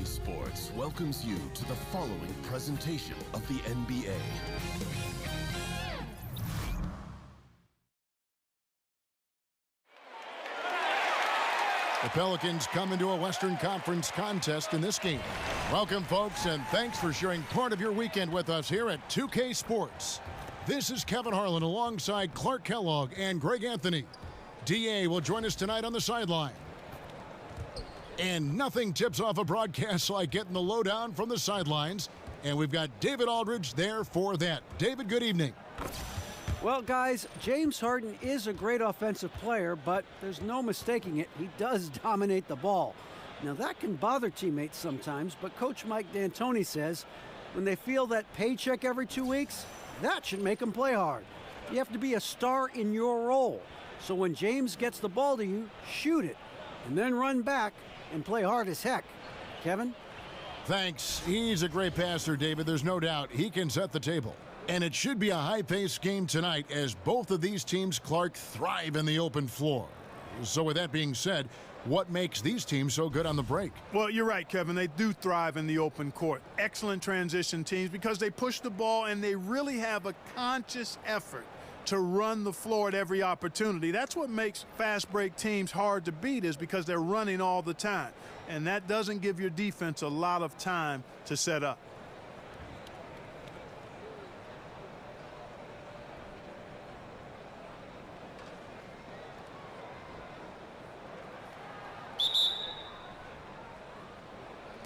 2K Sports welcomes you to the following presentation of the NBA. The Pelicans come into a Western Conference contest in this game. Welcome, folks, and thanks for sharing part of your weekend with us here at 2K Sports. This is Kevin Harlan alongside Clark Kellogg and Greg Anthony. DA will join us tonight on the sideline. And nothing tips off a broadcast like getting the lowdown from the sidelines. And we've got David Aldridge there for that. David, good evening. Well, guys, James Harden is a great offensive player, but there's no mistaking it. He does dominate the ball. Now, that can bother teammates sometimes, but Coach Mike D'Antoni says when they feel that paycheck every 2 weeks, that should make them play hard. You have to be a star in your role. So when James gets the ball to you, shoot it, and then run back and play hard as heck. Kevin? Thanks. He's a great passer, David. There's no doubt he can set the table. And it should be a high-paced game tonight as both of these teams, Clark, thrive in the open floor. So with that being said, what makes these teams so good on the break? Well, you're right, Kevin. They do thrive in the open court. Excellent transition teams because they push the ball and they really have a conscious effort to run the floor at every opportunity. That's what makes fast break teams hard to beat, is because they're running all the time. And that doesn't give your defense a lot of time to set up.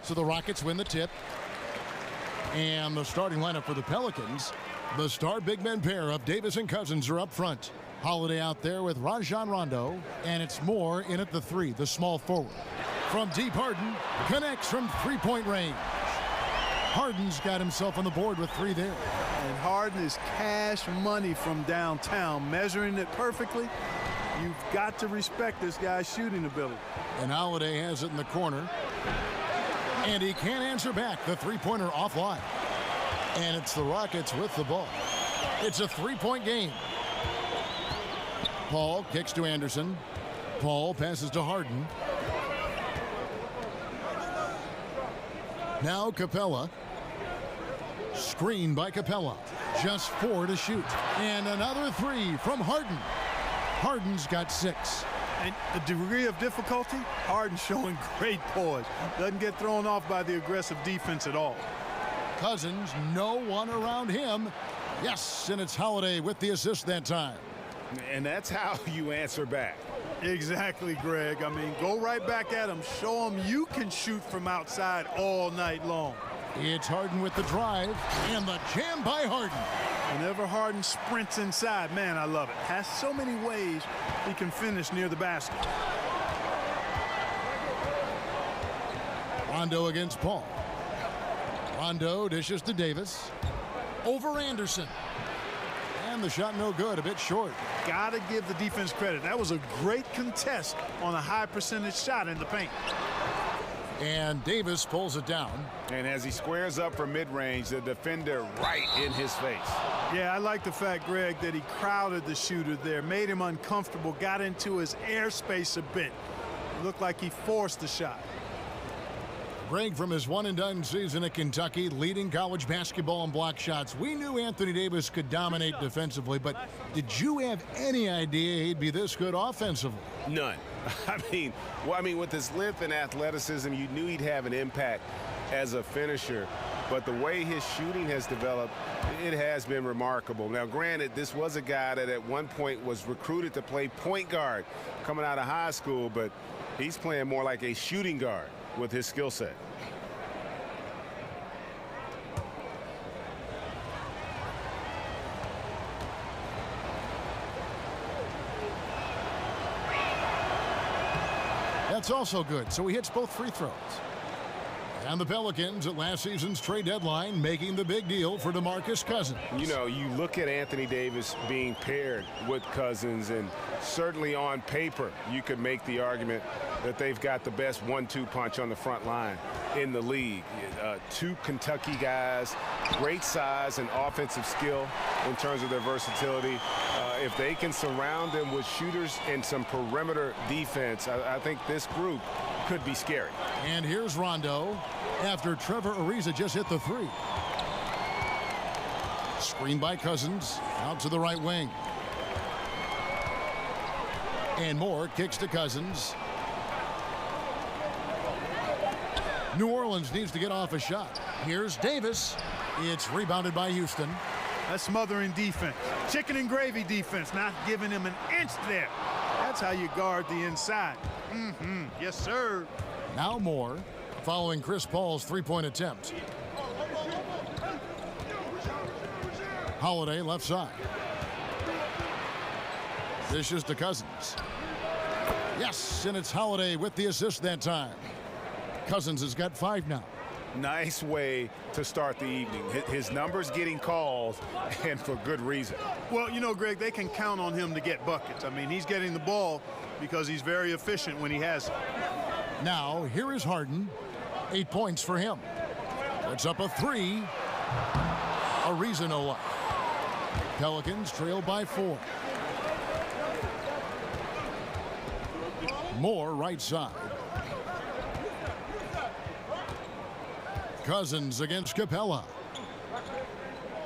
So the Rockets win the tip. And the starting lineup for the Pelicans, the star big men pair of Davis and Cousins are up front. Holiday out there with Rajon Rondo, and it's Moore in at the three, the small forward. From deep, Harden connects from three-point range. Harden's got himself on the board with three there. And Harden is cash money from downtown, measuring it perfectly. You've got to respect this guy's shooting ability. And Holiday has it in the corner. And he can't answer back. The three-pointer offline. And it's the Rockets with the ball. It's a three-point game. Paul kicks to Anderson. Paul passes to Harden. Now Capella. Screen by Capella. Just 4 to shoot. And another three from Harden. Harden's got 6. And the degree of difficulty, Harden showing great poise. Doesn't get thrown off by the aggressive defense at all. Cousins, no one around him. Yes, and it's Holiday with the assist that time. And that's how you answer back. Exactly, Greg. I mean, go right back at him. Show him you can shoot from outside all night long. It's Harden with the drive, and the jam by Harden. Whenever Harden sprints inside, man, I love it. Has so many ways he can finish near the basket. Rondo against Paul. Rondo dishes to Davis. Over Anderson. And the shot no good, a bit short. Gotta give the defense credit. That was a great contest on a high percentage shot in the paint. And Davis pulls it down. And as he squares up for mid-range, the defender right in his face. Yeah, I like the fact, Greg, that he crowded the shooter there, made him uncomfortable, got into his airspace a bit. It looked like he forced the shot. Greg, from his one-and-done season at Kentucky, leading college basketball in block shots, we knew Anthony Davis could dominate defensively, but did you have any idea he'd be this good offensively? None. I mean, with his length and athleticism, you knew he'd have an impact as a finisher. But the way his shooting has developed, it has been remarkable. Now, granted, this was a guy that at one point was recruited to play point guard coming out of high school, but he's playing more like a shooting guard with his skill set. That's also good, so he hits both free throws. And the Pelicans at last season's trade deadline making the big deal for DeMarcus Cousins. You know, you look at Anthony Davis being paired with Cousins, and certainly on paper you could make the argument that they've got the best 1-2 punch on the front line in the league. Two Kentucky guys, great size and offensive skill in terms of their versatility. If they can surround them with shooters and some perimeter defense, I think this group could be scary. And here's Rondo after Trevor Ariza just hit the three. Screen by Cousins out to the right wing. And Moore kicks to Cousins. New Orleans needs to get off a shot. Here's Davis. It's rebounded by Houston. That's smothering defense. Chicken and gravy defense, not giving him an inch there. That's how you guard the inside. Yes, sir. Now Moore following Chris Paul's three-point attempt. Holiday left side. Dishes to Cousins. Yes, and it's Holiday with the assist that time. Cousins has got 5 now. Nice way to start the evening. His numbers getting calls, and for good reason. Well, you know, Greg, they can count on him to get buckets. I mean, he's getting the ball because he's very efficient when he has it. Now, here is Harden. 8 points for him. Puts up a 3. Ariza no luck. Pelicans trail by 4. Moore right side. Cousins against Capella.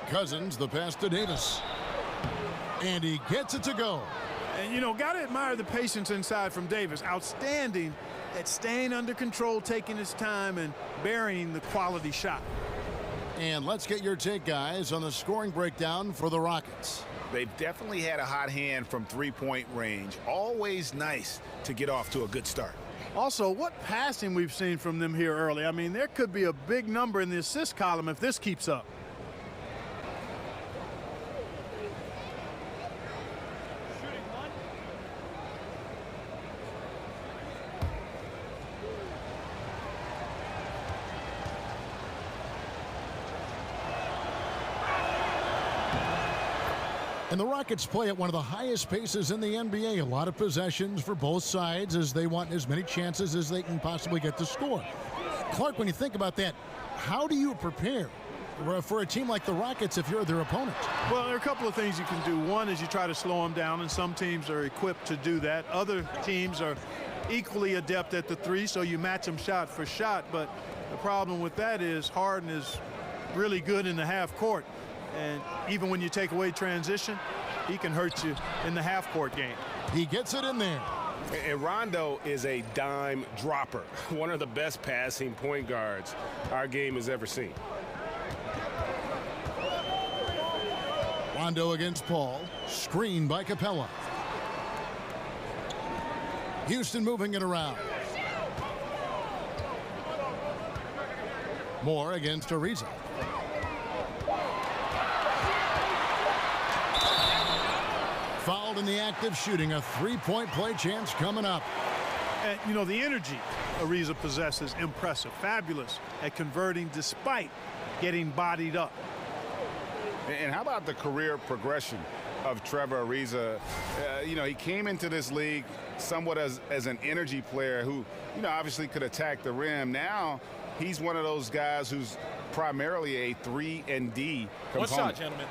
Cousins the pass to Davis. And he gets it to go. And, you know, got to admire the patience inside from Davis. Outstanding at staying under control, taking his time, and burying the quality shot. And let's get your take, guys, on the scoring breakdown for the Rockets. They've definitely had a hot hand from three-point range. Always nice to get off to a good start. Also, what passing we've seen from them here early. I mean, there could be a big number in the assist column if this keeps up. And the Rockets play at one of the highest paces in the NBA. A lot of possessions for both sides as they want as many chances as they can possibly get to score. Clark, when you think about that, how do you prepare for a team like the Rockets if you're their opponent? Well, there are a couple of things you can do. One is you try to slow them down, and some teams are equipped to do that. Other teams are equally adept at the three, so you match them shot for shot. But the problem with that is Harden is really good in the half court. And even when you take away transition, he can hurt you in the half-court game. He gets it in there. And Rondo is a dime dropper, one of the best passing point guards our game has ever seen. Rondo against Paul. Screen by Capella. Houston moving it around. Moore against Ariza. Fouled in the act of shooting. A three-point play chance coming up. And, you know, the energy Ariza possesses, impressive. Fabulous at converting despite getting bodied up. And how about the career progression of Trevor Ariza? You know, he came into this league somewhat as an energy player who, you know, obviously could attack the rim. Now he's one of those guys who's primarily a 3-and-D component. One shot, gentlemen.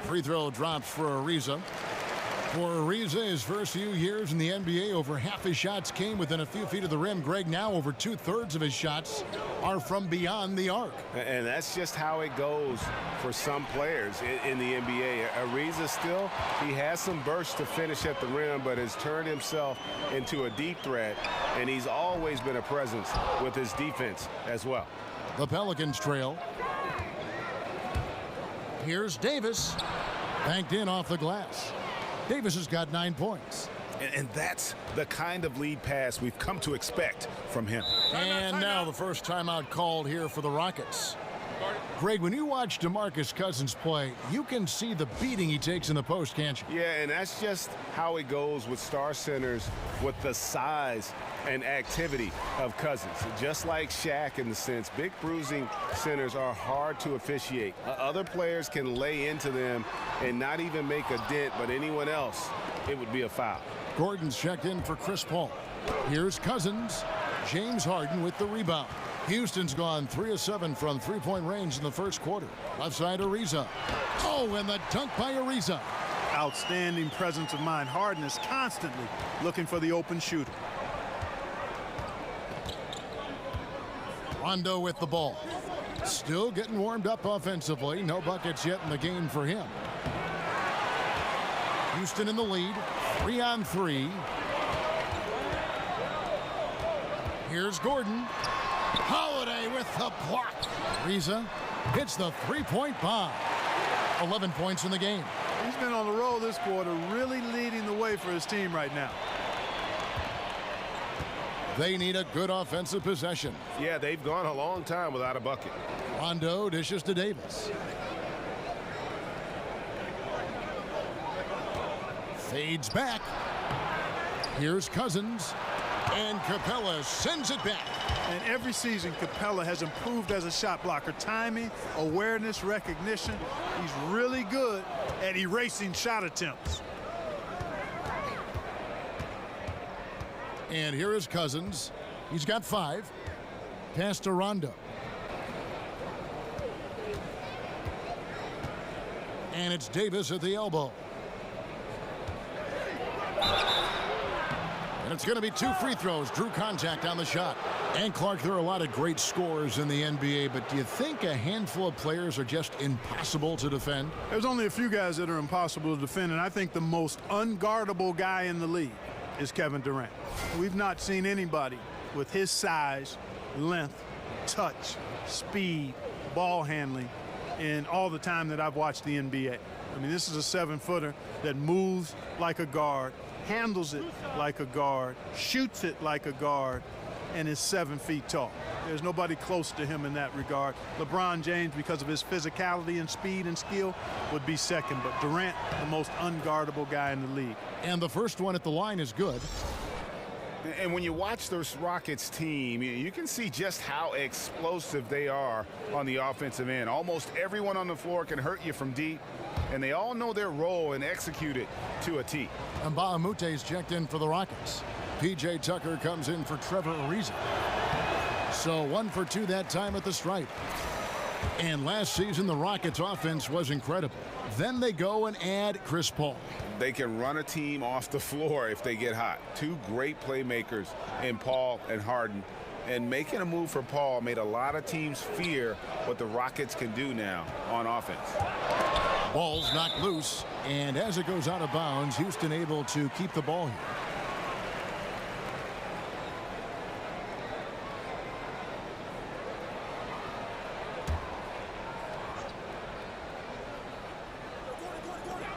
Free throw drops for Ariza. For Ariza, his first few years in the NBA, over half his shots came within a few feet of the rim. Greg, now over 2/3 of his shots are from beyond the arc. And that's just how it goes for some players in the NBA. Ariza still, he has some burst to finish at the rim, but has turned himself into a deep threat, and he's always been a presence with his defense as well. The Pelicans trail. Here's Davis. Banked in off the glass. Davis has got 9 points. And that's the kind of lead pass we've come to expect from him. And now the first timeout called here for the Rockets. Greg, when you watch DeMarcus Cousins play, you can see the beating he takes in the post, can't you? Yeah, and that's just how it goes with star centers, with the size and activity of Cousins. Just like Shaq in the sense, big bruising centers are hard to officiate. Other players can lay into them and not even make a dent, but anyone else, it would be a foul. Gordon's checked in for Chris Paul. Here's Cousins. James Harden with the rebound. Houston's gone 3 of 7 from three-point range in the first quarter. Left side, Ariza. Oh, and the dunk by Ariza. Outstanding presence of mind. Harden is constantly looking for the open shooter. Rondo with the ball. Still getting warmed up offensively. No buckets yet in the game for him. Houston in the lead. 3-on-3. Here's Gordon. Holiday with the block. Ariza hits the three-point bomb. 11 points in the game. He's been on the roll this quarter, really leading the way for his team right now. They need a good offensive possession. Yeah, they've gone a long time without a bucket. Rondo dishes to Davis. Fades back. Here's Cousins. And Capella sends it back. And every season, Capella has improved as a shot blocker. Timing, awareness, recognition. He's really good at erasing shot attempts. And here is Cousins. He's got 5. Pass to Rondo. And it's Davis at the elbow. And it's going to be 2 free throws. Drew contact on the shot. And Clark, there are a lot of great scorers in the NBA, but do you think a handful of players are just impossible to defend? There's only a few guys that are impossible to defend, and I think the most unguardable guy in the league is Kevin Durant. We've not seen anybody with his size, length, touch, speed, ball handling in all the time that I've watched the NBA. I mean, this is a 7-footer that moves like a guard, handles it like a guard, shoots it like a guard, and is 7 feet tall. There's nobody close to him in that regard. LeBron James, because of his physicality and speed and skill, would be second, but Durant, the most unguardable guy in the league. And the first one at the line is good. And when you watch this Rockets team, you can see just how explosive they are on the offensive end. Almost everyone on the floor can hurt you from deep, and they all know their role and execute it to a T. And Mbah-a-Moute's checked in for the Rockets. P.J. Tucker comes in for Trevor Ariza. So 1 for 2 that time at the stripe. And last season, the Rockets' offense was incredible. Then they go and add Chris Paul. They can run a team off the floor if they get hot. 2 great playmakers in Paul and Harden. And making a move for Paul made a lot of teams fear what the Rockets can do now on offense. Ball's knocked loose, and as it goes out of bounds, Houston able to keep the ball here.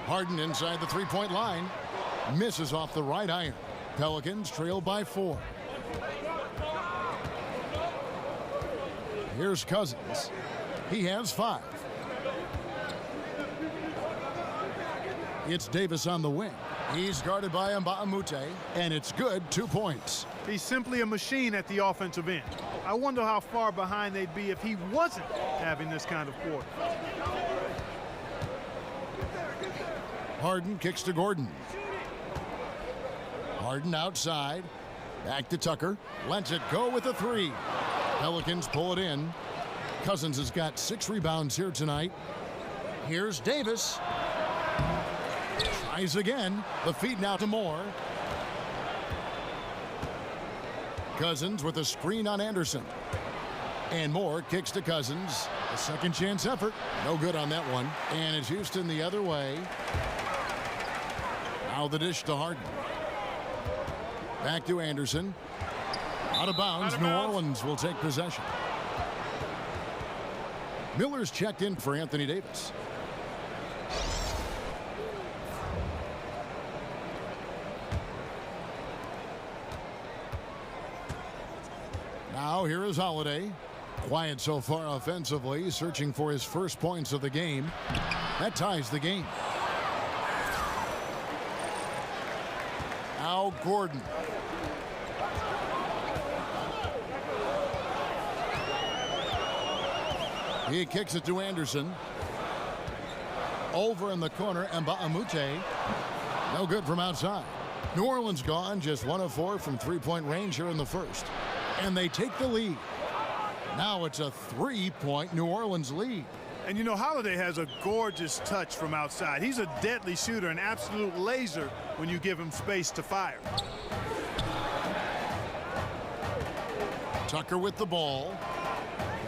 Harden inside the three-point line. Misses off the right iron. Pelicans trail by 4. Here's Cousins. He has 5. It's Davis on the wing. He's guarded by Mbah-a-Moute, and it's good. 2 points. He's simply a machine at the offensive end. I wonder how far behind they'd be if he wasn't having this kind of quarter. Harden kicks to Gordon. Harden outside. Back to Tucker. Lets it go with a 3. Pelicans pull it in. Cousins has got 6 rebounds here tonight. Here's Davis. Tries again. The feed now to Moore. Cousins with a screen on Anderson. And Moore kicks to Cousins. A second chance effort. No good on that one. And it's Houston the other way. Now the dish to Harden. Back to Anderson. Out of bounds. New Orleans will take possession. Miller's checked in for Anthony Davis. Now here is Holiday. Quiet so far offensively, searching for his first points of the game. That ties the game. Now Gordon. He kicks it to Anderson. Over in the corner, Mbah-a-Moute. No good from outside. New Orleans gone, just 1 of 4 from three-point range here in the first. And they take the lead. Now it's a 3-point New Orleans lead. And you know, Holiday has a gorgeous touch from outside. He's a deadly shooter, an absolute laser when you give him space to fire. Tucker with the ball.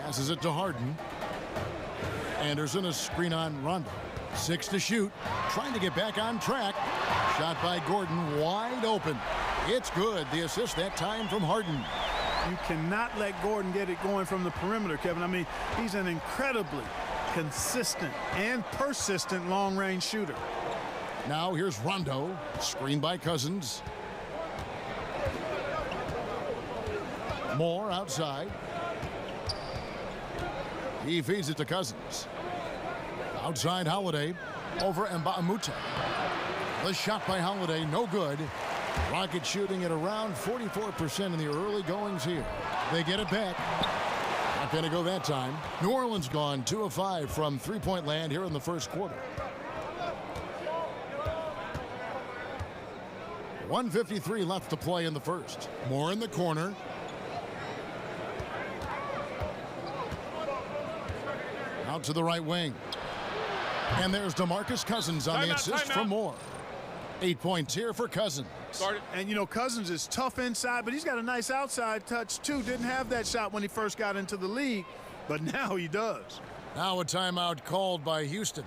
Passes it to Harden. Anderson, a screen on Rondo. 6 to shoot. Trying to get back on track. Shot by Gordon, wide open. It's good. The assist that time from Harden. You cannot let Gordon get it going from the perimeter, Kevin. I mean, he's an incredibly consistent and persistent long-range shooter. Now here's Rondo. Screen by Cousins. Moore outside. He feeds it to Cousins. Outside Holiday. Over Mbamute. The shot by Holiday, no good. Rockets shooting at around 44% in the early goings here. They get it back. Not going to go that time. New Orleans gone 2 of 5 from three-point land here in the first quarter. 1:53 left to play in the first. Moore in the corner. Out to the right wing. And there's DeMarcus Cousins on the assist from Moore. 8 points here for Cousins. And, you know, Cousins is tough inside, but he's got a nice outside touch, too. Didn't have that shot when he first got into the league, but now he does. Now a timeout called by Houston.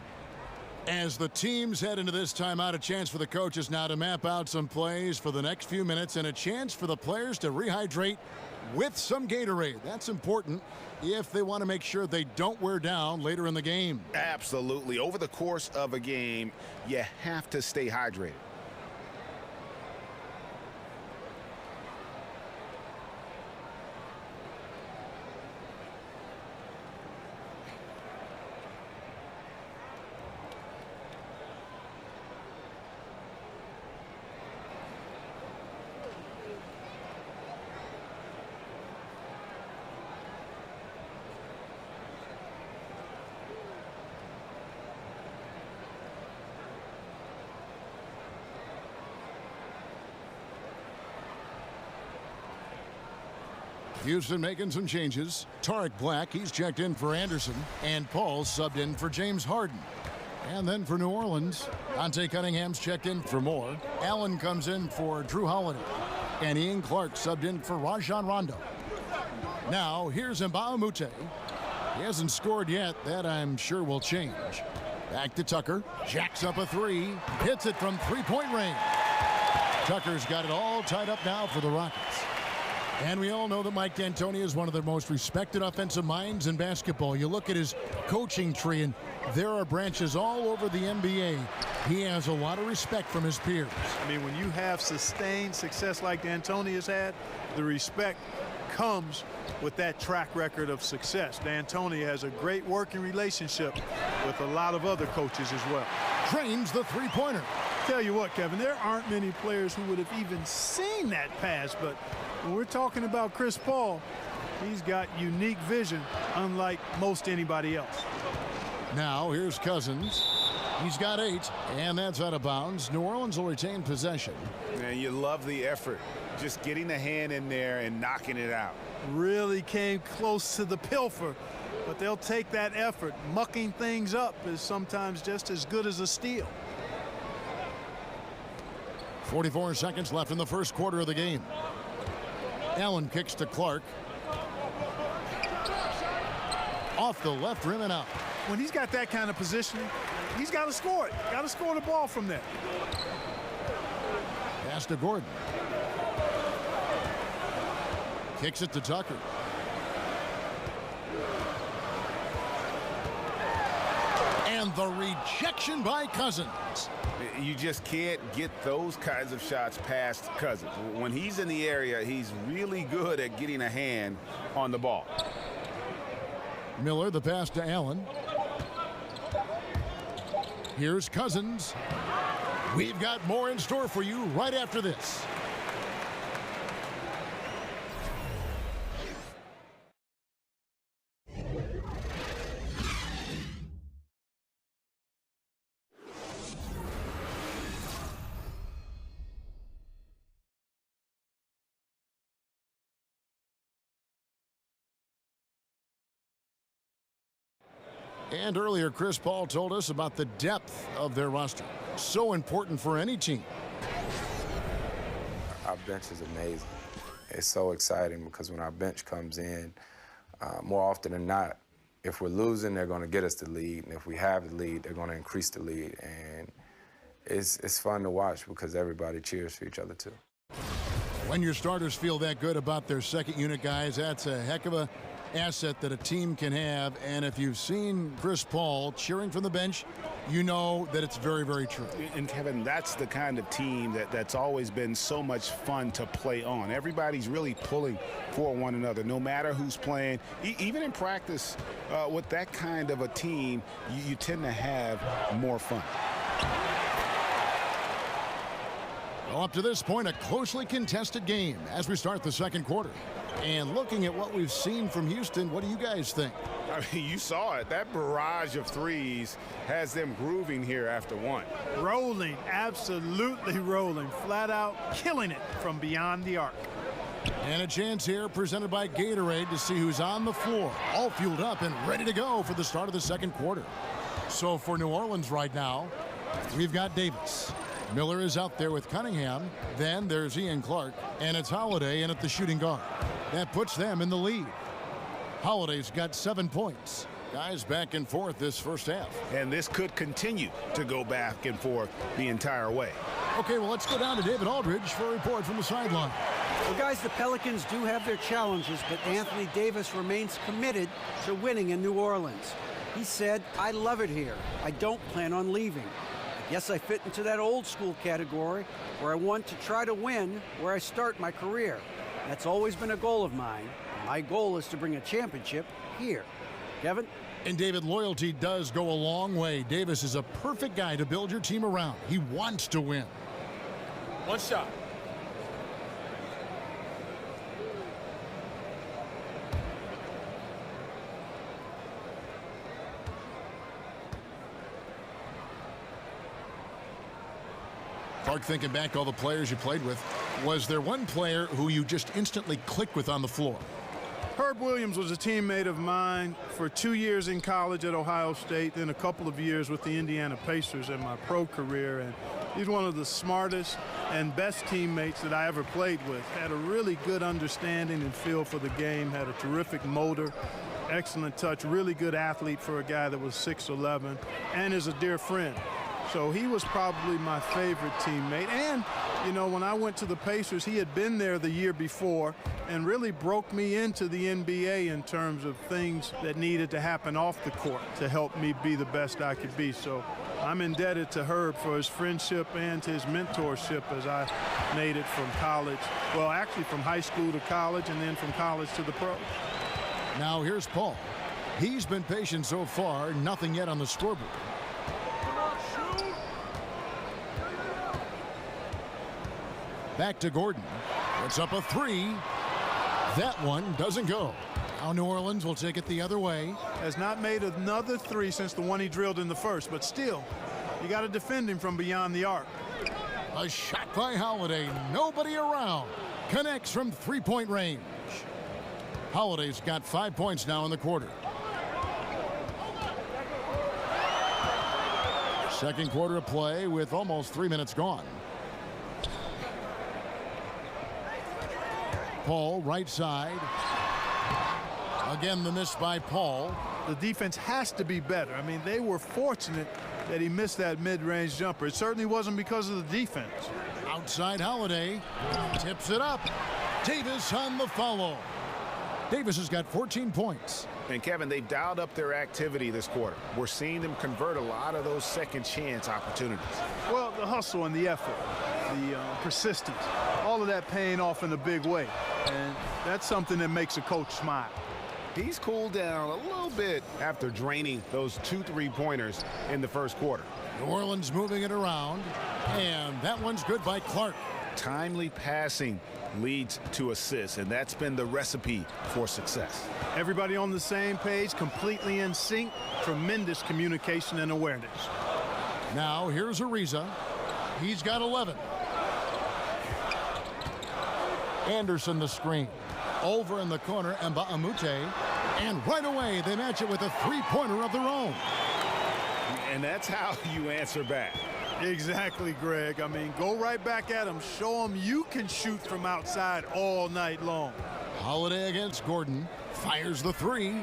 As the teams head into this timeout, a chance for the coaches now to map out some plays for the next few minutes and a chance for the players to rehydrate with some Gatorade. That's important if they want to make sure they don't wear down later in the game. Absolutely. Over the course of a game, you have to stay hydrated. Houston making some changes. Tarek Black, he's checked in for Anderson. And Paul subbed in for James Harden. And then for New Orleans, Dante Cunningham's checked in for Moore. Allen comes in for Drew Holiday. And Ian Clark subbed in for Rajon Rondo. Now, here's Mbamute. He hasn't scored yet. That, I'm sure, will change. Back to Tucker. Jacks up a three. Hits it from three-point range. Tucker's got it all tied up now for the Rockets. And we all know that Mike D'Antoni is one of the most respected offensive minds in basketball. You look at his coaching tree, and there are branches all over the NBA. He has a lot of respect from his peers. I mean, when you have sustained success like D'Antoni has had, the respect comes with that track record of success. D'Antoni has a great working relationship with a lot of other coaches as well. Drains the three-pointer. Tell you what, Kevin, there aren't many players who would have even seen that pass, but when we're talking about Chris Paul, he's got unique vision, unlike most anybody else. Now here's Cousins. He's got 8, and that's out of bounds. New Orleans will retain possession. And you love the effort, just getting the hand in there and knocking it out. Really came close to the pilfer, but they'll take that effort. Mucking things up is sometimes just as good as a steal. 44 seconds left in the first quarter of the game. Allen kicks to Clark. Off the left rim and out. When he's got that kind of positioning, he's got to score it. Got to score the ball from there. Pass to Gordon. Kicks it to Tucker. And the rejection by Cousins. You just can't get those kinds of shots past Cousins. When he's in the area, he's really good at getting a hand on the ball. Miller, the pass to Allen. Here's Cousins. We've got more in store for you right after this. And earlier, Chris Paul told us about the depth of their roster. So important for any team. Our bench is amazing. It's so exciting because when our bench comes in, more often than not, if we're losing, they're going to get us the lead. And if we have the lead, they're going to increase the lead. And it's fun to watch because everybody cheers for each other, too. When your starters feel that good about their second unit guys, that's a heck of a asset that a team can have. And if you've seen Chris Paul cheering from the bench, you know that it's very, very true. And Kevin, that's the kind of team that's always been so much fun to play on. Everybody's really pulling for one another, no matter who's playing. Even in practice, with that kind of a team, you tend to have more fun. Well, up to this point, a closely contested game as we start the second quarter. And looking at what we've seen from Houston, what do you guys think? I mean, you saw it. That barrage of threes has them grooving here after one. Rolling, absolutely rolling, flat out killing it from beyond the arc. And a chance here presented by Gatorade to see who's on the floor, all fueled up and ready to go for the start of the second quarter. So for New Orleans right now, we've got Davis. Miller is out there with Cunningham. Then there's Ian Clark, and it's Holiday in at the shooting guard. That puts them in the lead. Holiday's got 7 points. Guys back and forth this first half. And this could continue to go back and forth the entire way. Okay, well, let's go down to David Aldridge for a report from the sideline. Well, guys, the Pelicans do have their challenges, but Anthony Davis remains committed to winning in New Orleans. He said, "I love it here. I don't plan on leaving. I guess I fit into that old school category where I want to try to win where I start my career. That's always been a goal of mine. My goal is to bring a championship here." Kevin? And David, loyalty does go a long way. Davis is a perfect guy to build your team around. He wants to win. One shot. Clark, thinking back all the players you played with, was there one player who you just instantly clicked with on the floor? Herb Williams was a teammate of mine for 2 years in college at Ohio State, then a couple of years with the Indiana Pacers in my pro career. And he's one of the smartest and best teammates that I ever played with. Had a really good understanding and feel for the game, had a terrific motor, excellent touch, really good athlete for a guy that was 6'11", and is a dear friend. So he was probably my favorite teammate. And, you know, when I went to the Pacers, he had been there the year before and really broke me into the NBA in terms of things that needed to happen off the court to help me be the best I could be. So I'm indebted to Herb for his friendship and his mentorship as I made it from college. Well, actually from high school to college and then from college to the pros. Now here's Paul. He's been patient so far, nothing yet on the scoreboard. Back to Gordon. It's up a three. That one doesn't go. Now New Orleans will take it the other way. Has not made another three since the one he drilled in the first, but still, you got to defend him from beyond the arc. A shot by Holiday. Nobody around. Connects from three-point range. Holiday's got 5 points now in the quarter. Second quarter of play with almost 3 minutes gone. Paul, right side. Again, the miss by Paul. The defense has to be better. I mean, they were fortunate that he missed that mid-range jumper. It certainly wasn't because of the defense. Outside Holiday. Tips it up. Davis on the follow. Davis has got 14 points. And Kevin, they've dialed up their activity this quarter. We're seeing them convert a lot of those second chance opportunities. Well, the hustle and the effort, the persistence, all of that paying off in a big way. And that's something that makes a coach smile. He's cooled down a little bit after draining those 2 3-pointers in the first quarter. New Orleans moving it around. And that one's good by Clark. Timely passing leads to assists, and that's been the recipe for success. Everybody on the same page, completely in sync, tremendous communication and awareness. Now here's Ariza. He's got 11. Anderson the screen. Over in the corner, and Ba'amute And right away, they match it with a three-pointer of their own. And that's how you answer back. Exactly, Greg. I mean, go right back at him. Show him you can shoot from outside all night long. Holiday against Gordon. Fires the three.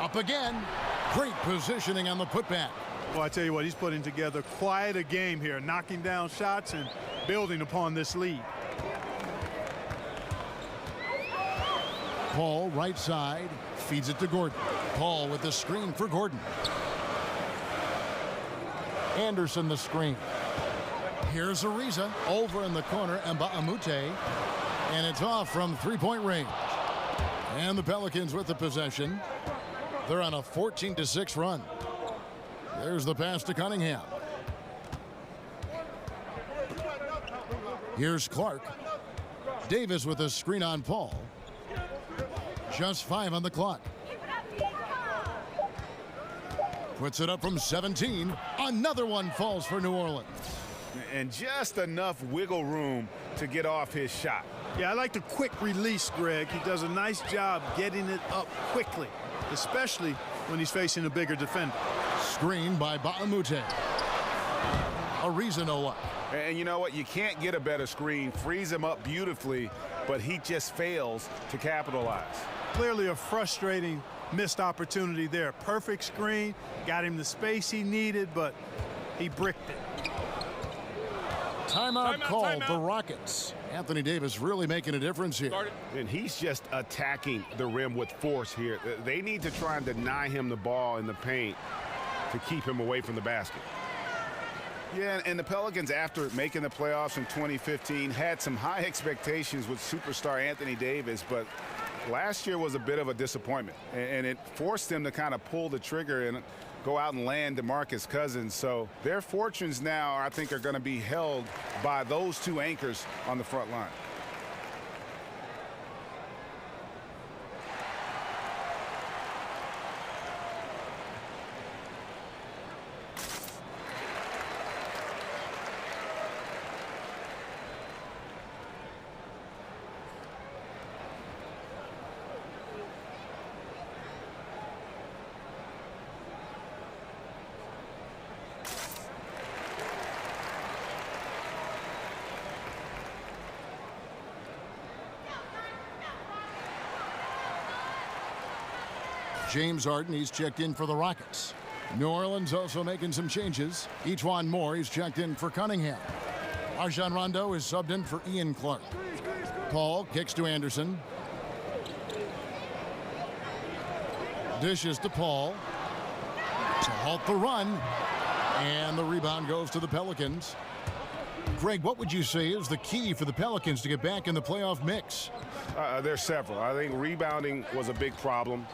Up again. Great positioning on the putback. Well, I tell you what, he's putting together quite a game here, knocking down shots and building upon this lead. Paul, right side, feeds it to Gordon. Paul with the screen for Gordon. Anderson the screen. Here's Ariza over in the corner, and Mbamute, and it's off from three-point range. And the Pelicans with the possession. They're on a 14-6 run. There's the pass to Cunningham. Here's Clark. Davis with a screen on Paul. Just 5 on the clock. Puts it up from 17. Another one falls for New Orleans. And just enough wiggle room to get off his shot. Yeah, I like the quick release, Greg. He does a nice job getting it up quickly, especially when he's facing a bigger defender. Screen by Mbamute. Ariza no up. And you know what? You can't get a better screen. Frees him up beautifully, but he just fails to capitalize. Clearly a frustrating missed opportunity there. Perfect screen, got him the space he needed, but he bricked it. Timeout called the Rockets. Anthony Davis really making a difference here. And he's just attacking the rim with force here. They need to try and deny him the ball in the paint to keep him away from the basket. Yeah, and the Pelicans, after making the playoffs in 2015, had some high expectations with superstar Anthony Davis, but last year was a bit of a disappointment, and it forced them to kind of pull the trigger and go out and land DeMarcus Cousins. So their fortunes now, I think, are going to be held by those two anchors on the front line. James Harden, he's checked in for the Rockets. New Orleans also making some changes. Ejuan Moore, he's checked in for Cunningham. Rajon Rondo is subbed in for Ian Clark. Paul kicks to Anderson. Dishes to Paul to halt the run. And the rebound goes to the Pelicans. Greg, what would you say is the key for the Pelicans to get back in the playoff mix? There's several. I think rebounding was a big problem.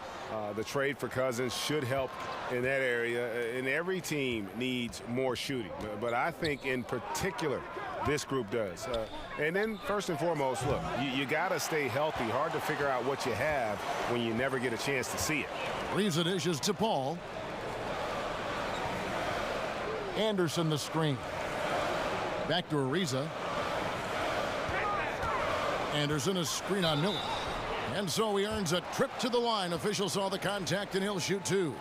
The trade for Cousins should help in that area, and every team needs more shooting. But I think in particular, this group does. And then first and foremost, look, you got to stay healthy. Hard to figure out what you have when you never get a chance to see it. Ariza dishes to Paul. Anderson the screen. Back to Ariza. Anderson a screen on Miller. And so he earns a trip to the line. Officials saw the contact, and he'll shoot two.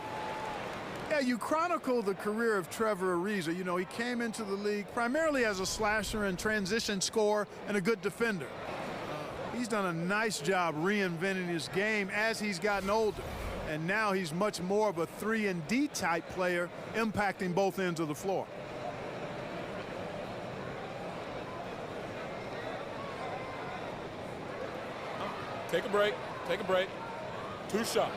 Yeah, you chronicle the career of Trevor Ariza. You know, he came into the league primarily as a slasher and transition scorer and a good defender. He's done a nice job reinventing his game as he's gotten older. And now he's much more of a 3-and-D type player, impacting both ends of the floor. Take a break. Take a break. 2 shots.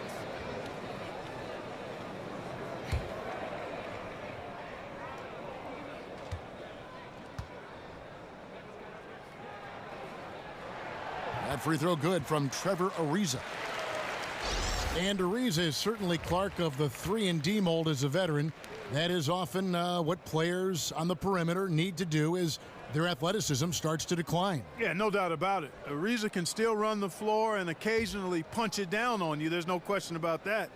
That free throw good from Trevor Ariza. And Ariza is certainly Clark of the 3-and-D mold as a veteran. That is often what players on the perimeter need to do as their athleticism starts to decline. Yeah, no doubt about it. Ariza can still run the floor and occasionally punch it down on you. There's no question about that.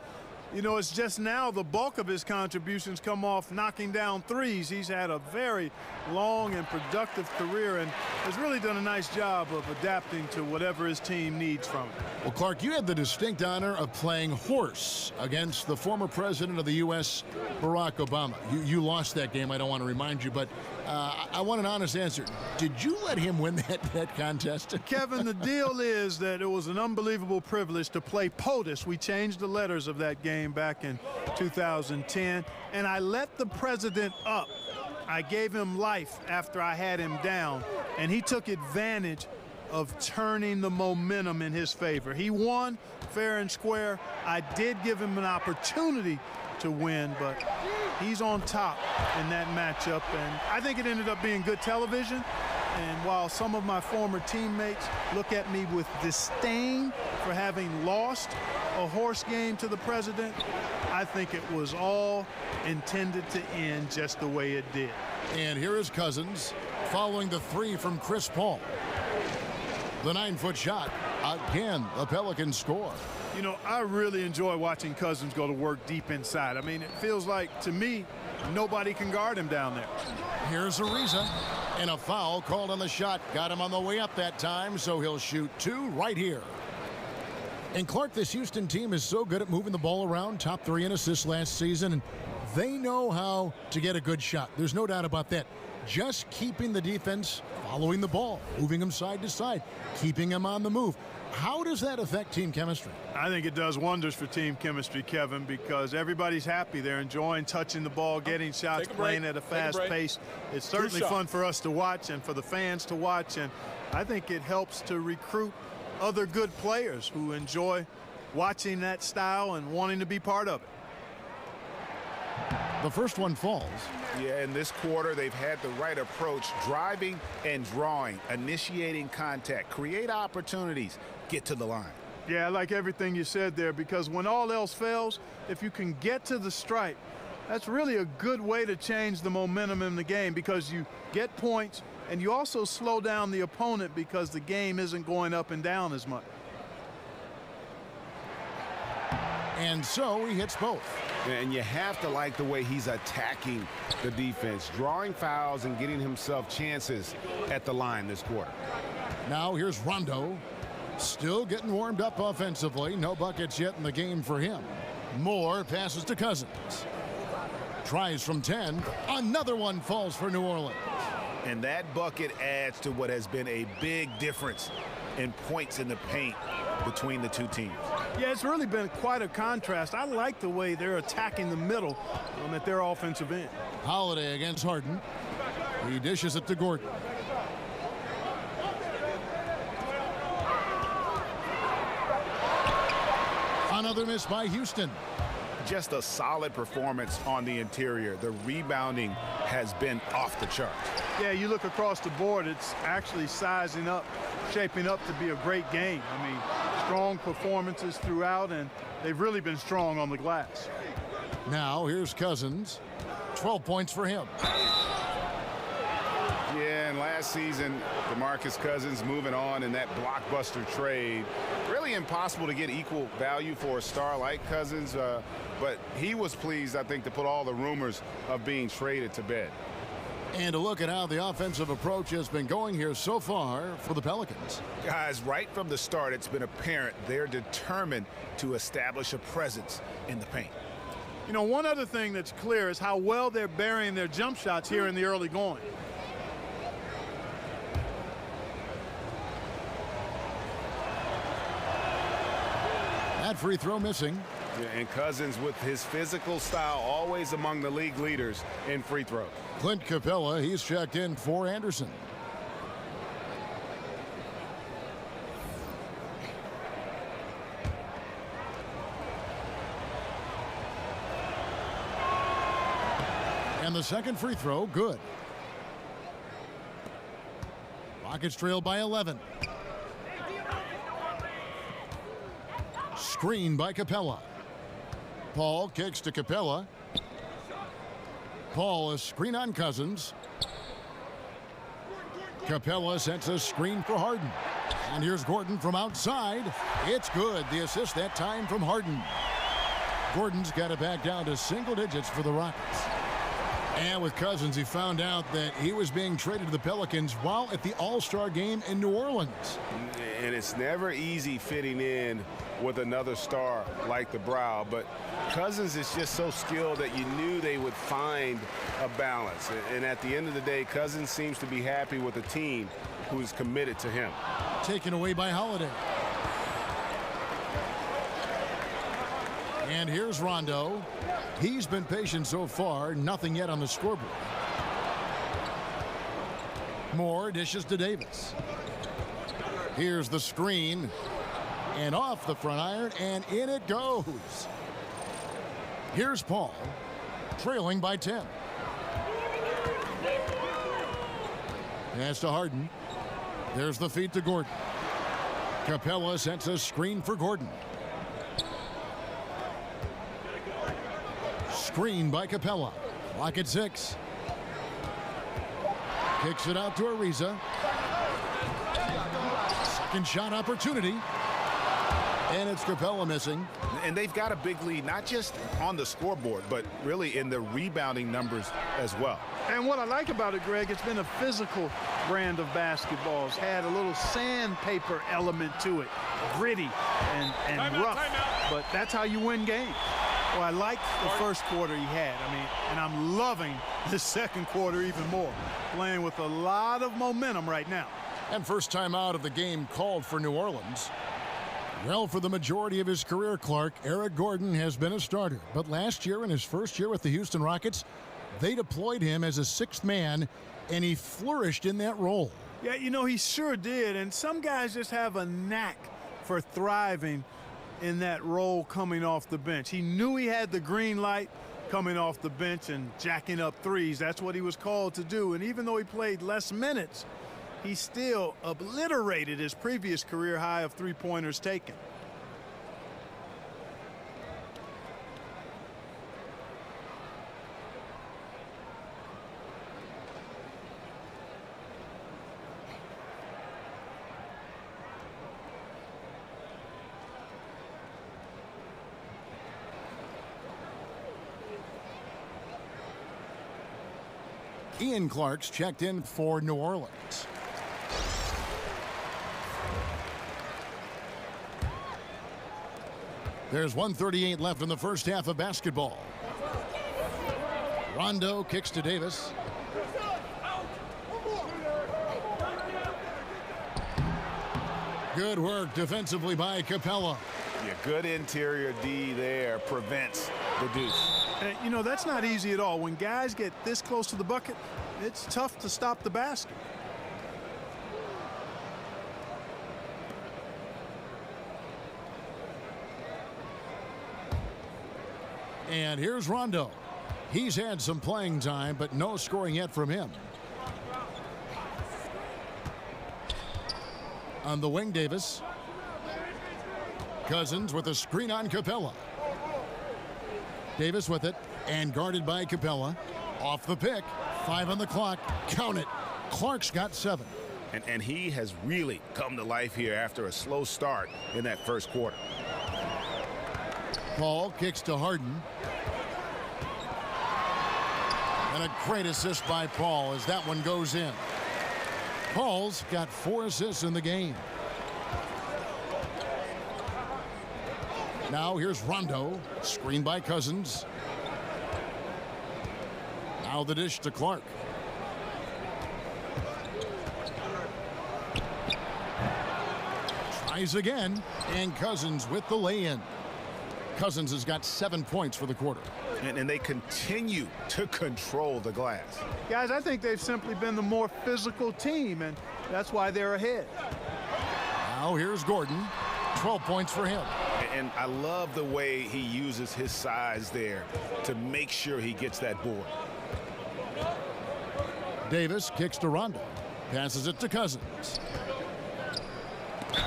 You know, it's just now the bulk of his contributions come off knocking down threes. He's had a very long and productive career and has really done a nice job of adapting to whatever his team needs from him. Well, Clark, you had the distinct honor of playing horse against the former president of the U.S., Barack Obama. You lost that game, I don't want to remind you, but I want an honest answer. Did you let him win that contest? Kevin, the deal is that it was an unbelievable privilege to play POTUS. We changed the letters of that game back in 2010, and I let the president up. I gave him life after I had him down, and he took advantage of turning the momentum in his favor. He won fair and square. I did give him an opportunity to win, but he's on top in that matchup, and I think it ended up being good television. And while some of my former teammates look at me with disdain for having lost a horse game to the president, I think it was all intended to end just the way it did. And here is Cousins following the three from Chris Paul. The 9-foot shot. Again, the Pelicans score. You know, I really enjoy watching Cousins go to work deep inside. I mean, it feels like, to me, nobody can guard him down there. Here's Ariza, and a foul called on the shot. Got him on the way up that time, so he'll shoot two right here. And Clark, this Houston team is so good at moving the ball around, top 3 in assists last season, and they know how to get a good shot. There's no doubt about that. Just keeping the defense following the ball, moving them side to side, keeping them on the move. How does that affect team chemistry? I think it does wonders for team chemistry, Kevin, because everybody's happy. They're enjoying touching the ball, getting shots, playing at a fast pace. It's certainly fun for us to watch and for the fans to watch, and I think it helps to recruit other good players who enjoy watching that style and wanting to be part of it. The first one falls. Yeah, in this quarter, they've had the right approach, driving and drawing, initiating contact, create opportunities, get to the line. Yeah, I like everything you said there, because when all else fails, if you can get to the stripe, that's really a good way to change the momentum in the game, because you get points and you also slow down the opponent because the game isn't going up and down as much. And so he hits both. And you have to like the way he's attacking the defense, drawing fouls and getting himself chances at the line this quarter. Now here's Rondo, still getting warmed up offensively. No buckets yet in the game for him. Moore passes to Cousins. Tries from 10. Another one falls for New Orleans. And that bucket adds to what has been a big difference in points in the paint between the two teams. Yeah, it's really been quite a contrast. I like the way they're attacking the middle at their offensive end. Holiday against Harden. He dishes it to Gordon. Another miss by Houston. Just a solid performance on the interior. The rebounding has been off the charts. Yeah, you look across the board, it's actually sizing up, shaping up to be a great game. I mean, strong performances throughout, and they've really been strong on the glass. Now here's Cousins. 12 points for him. Yeah, and last season, DeMarcus Cousins moving on in that blockbuster trade. Really impossible to get equal value for a star like Cousins, but he was pleased, I think, to put all the rumors of being traded to bed. And to look at how the offensive approach has been going here so far for the Pelicans. Guys, right from the start, it's been apparent they're determined to establish a presence in the paint. You know, one other thing that's clear is how well they're burying their jump shots here in the early going. That free throw missing. Yeah, and Cousins, with his physical style, always among the league leaders in free throws. Clint Capella, he's checked in for Anderson. And the second free throw, good. Rockets trail by 11. Screen by Capella. Paul kicks to Capella. Paul, a screen on Cousins. Capella sets a screen for Harden. And here's Gordon from outside. It's good. The assist that time from Harden. Gordon's got it back down to single digits for the Rockets. And with Cousins, he found out that he was being traded to the Pelicans while at the All-Star game in New Orleans. And it's never easy fitting in with another star like the Brow, but Cousins is just so skilled that you knew they would find a balance. And at the end of the day, Cousins seems to be happy with a team who's committed to him. Taken away by Holiday. And here's Rondo. He's been patient so far, nothing yet on the scoreboard. Moore dishes to Davis. Here's the screen. And off the front iron, and in it goes. Here's Paul, trailing by 10. Pass to Harden. There's the feed to Gordon. Capella sets a screen for Gordon. Screen by Capella. Clock at 6. Kicks it out to Ariza. Second shot opportunity. And it's Capella missing. And they've got a big lead, not just on the scoreboard, but really in the rebounding numbers as well. And what I like about it, Greg, it's been a physical brand of basketball. It's had a little sandpaper element to it, gritty and rough. But that's how you win games. Well, I liked the first quarter he had. And I'm loving the second quarter even more. Playing with a lot of momentum right now. And first time out of the game called for New Orleans. Well, for the majority of his career, Clark, Eric Gordon has been a starter. But last year, in his first year with the Houston Rockets, they deployed him as a sixth man, and he flourished in that role. Yeah, he sure did. And some guys just have a knack for thriving in that role coming off the bench. He knew he had the green light coming off the bench and jacking up threes. That's what he was called to do. And even though he played less minutes, he still obliterated his previous career high of three-pointers taken. Ian Clark's checked in for New Orleans. There's 1:38 left in the first half of basketball. Rondo kicks to Davis. Good work defensively by Capella. Yeah, good interior D there prevents the deuce. And, that's not easy at all. When guys get this close to the bucket, it's tough to stop the basket. And here's Rondo. He's had some playing time, but no scoring yet from him. On the wing, Davis. Cousins with a screen on Capella. Davis with it, and guarded by Capella. Off the pick. 5 on the clock. Count it. Clark's got 7. And he has really come to life here after a slow start in that first quarter. Paul kicks to Harden. And a great assist by Paul as that one goes in. Paul's got 4 assists in the game. Now here's Rondo. Screen by Cousins. Now the dish to Clark. Tries again. And Cousins with the lay-in. Cousins has got 7 points for the quarter. And they continue to control the glass. Guys, I think they've simply been the more physical team, and that's why they're ahead. Now here's Gordon. 12 points for him. And I love the way he uses his size there to make sure he gets that board. Davis kicks to Rondo. Passes it to Cousins.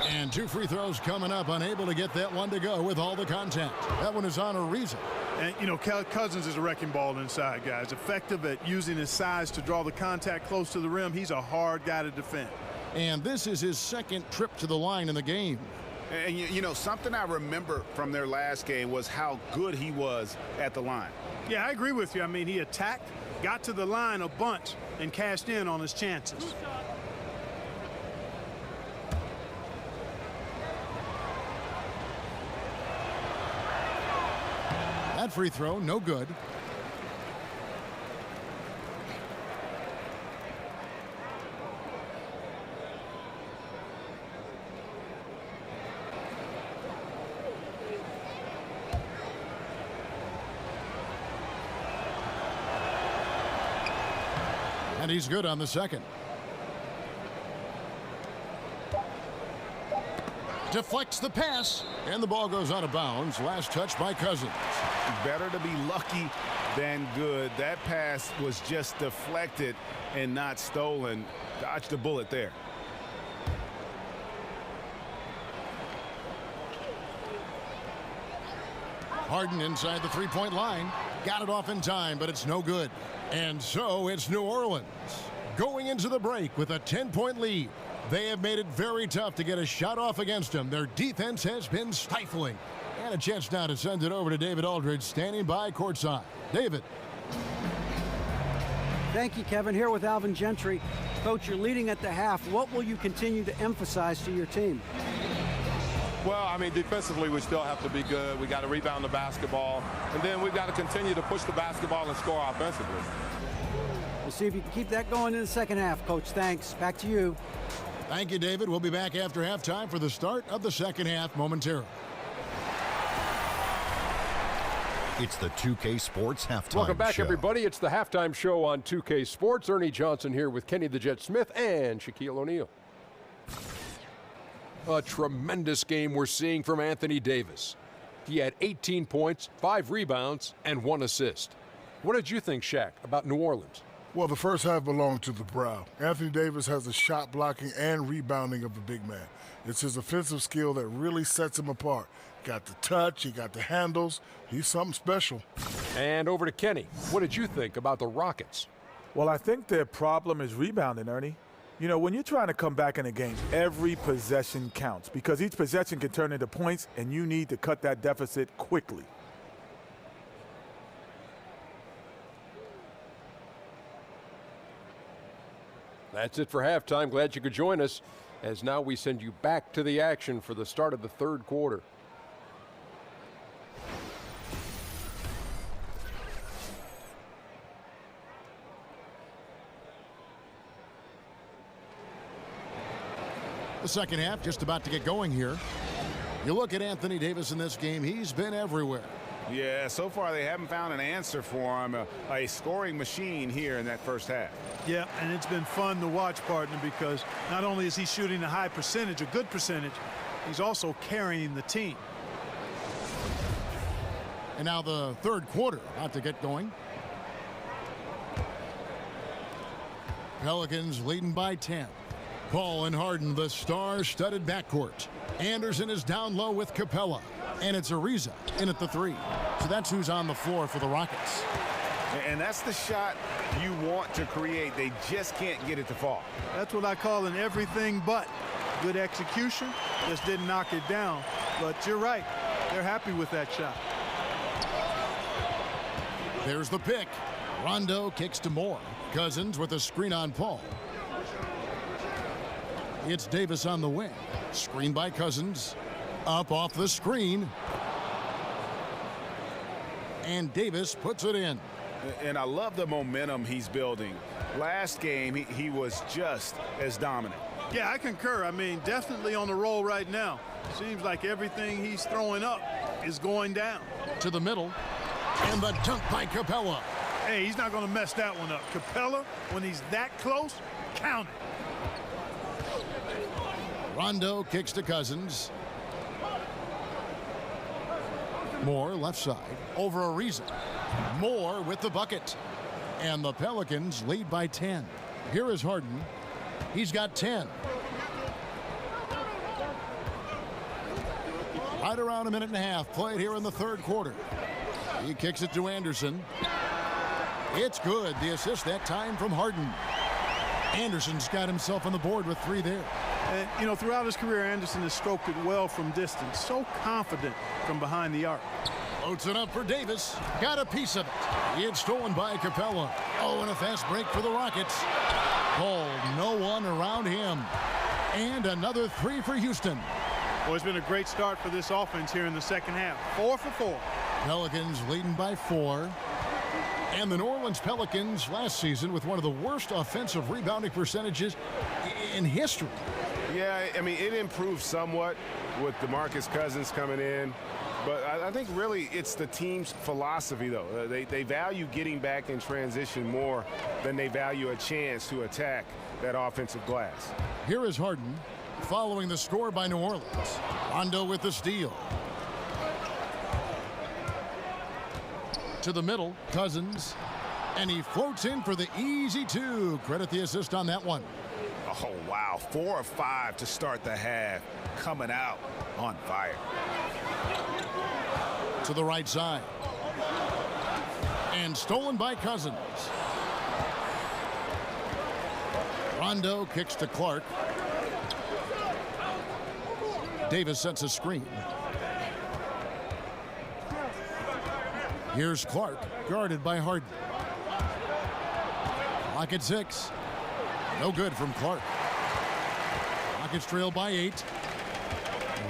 And 2 free throws coming up. Unable to get that one to go with all the contact. That one is on Ariza. And, Cousins is a wrecking ball inside, guys. Effective at using his size to draw the contact close to the rim. He's a hard guy to defend. And this is his second trip to the line in the game. And, you know, something I remember from their last game was how good he was at the line. Yeah, I agree with you. I mean, he attacked, got to the line a bunch, and cashed in on his chances. That free throw, no good. And he's good on the second. Deflects the pass, and the ball goes out of bounds. Last touch by Cousins. Better to be lucky than good. That pass was just deflected and not stolen. Dodged a bullet there. Harden inside the three-point line. Got it off in time, but it's no good. And so it's New Orleans going into the break with a 10-point lead. They have made it very tough to get a shot off against them. Their defense has been stifling. And a chance now to send it over to David Aldridge, standing by courtside. David. Thank you, Kevin. Here with Alvin Gentry. Coach, you're leading at the half. What will you continue to emphasize to your team? Well, I mean, defensively, we still have to be good. We got to rebound the basketball. And then we've got to continue to push the basketball and score offensively. We'll see if you can keep that going in the second half, Coach. Thanks. Back to you. Thank you, David. We'll be back after halftime for the start of the second half momentarily. It's the 2K Sports Halftime Welcome back, Show. everybody. It's the halftime show on 2K Sports. Ernie Johnson here with Kenny the Jet Smith and Shaquille O'Neal. A tremendous game we're seeing from Anthony Davis. He had 18 points, 5 rebounds, and 1 assist. What did you think, Shaq, about New Orleans? Well, the first half belonged to the Brown. Anthony Davis has the shot blocking and rebounding of the big man. It's his offensive skill that really sets him apart. Got the touch, he got the handles. He's something special. And over to Kenny. What did you think about the Rockets? Well, I think their problem is rebounding, Ernie. You know, when you're trying to come back in a game, every possession counts because each possession can turn into points, and you need to cut that deficit quickly. That's it for halftime. Glad you could join us, as now we send you back to the action for the start of the third quarter. The second half just about to get going here. You look at Anthony Davis in this game, he's been everywhere. Yeah, so far they haven't found an answer for him, a scoring machine here in that first half. Yeah, and it's been fun to watch, partner, because not only is he shooting a high percentage, a good percentage, he's also carrying the team. And now the third quarter about to get going. Pelicans leading by 10. Paul and Harden, the star-studded backcourt. Anderson is down low with Capella. And it's Ariza in at the 3. So that's who's on the floor for the Rockets. And that's the shot you want to create. They just can't get it to fall. That's what I call an everything but. Good execution, just didn't knock it down. But you're right, they're happy with that shot. There's the pick. Rondo kicks to Moore. Cousins with a screen on Paul. It's Davis on the wing. Screen by Cousins. Up off the screen. And Davis puts it in. And I love the momentum he's building. Last game, he was just as dominant. Yeah, I concur. I mean, definitely on the roll right now. Seems like everything he's throwing up is going down. To the middle. And the dunk by Capella. Hey, he's not going to mess that one up. Capella, when he's that close, count it. Rondo kicks to Cousins. Moore left side over Ariza. Moore with the bucket. And the Pelicans lead by 10. Here is Harden. He's got 10. Right around a minute and a half played here in the third quarter. He kicks it to Anderson. It's good. The assist that time from Harden. Anderson's got himself on the board with 3 there. And, you know, throughout his career, Anderson has stroked it well from distance. So confident from behind the arc. Floats it up for Davis. Got a piece of it. It's stolen by Capella. Oh, and a fast break for the Rockets. Called. No one around him. And another three for Houston. Well, it's been a great start for this offense here in the second half. 4 for 4. Pelicans leading by 4. And the New Orleans Pelicans last season with one of the worst offensive rebounding percentages in history. Yeah, I mean, it improved somewhat with DeMarcus Cousins coming in. But I think really it's the team's philosophy, though. They value getting back in transition more than they value a chance to attack that offensive glass. Here is Harden following the score by New Orleans. Rondo with the steal. To the middle, Cousins. And he floats in for the easy 2. Credit the assist on that one. Oh, wow. 4 of 5 to start the half. Coming out on fire. To the right side. And stolen by Cousins. Rondo kicks to Clark. Davis sets a screen. Here's Clark, guarded by Harden. Rockets 6. No good from Clark. Rockets trail by 8.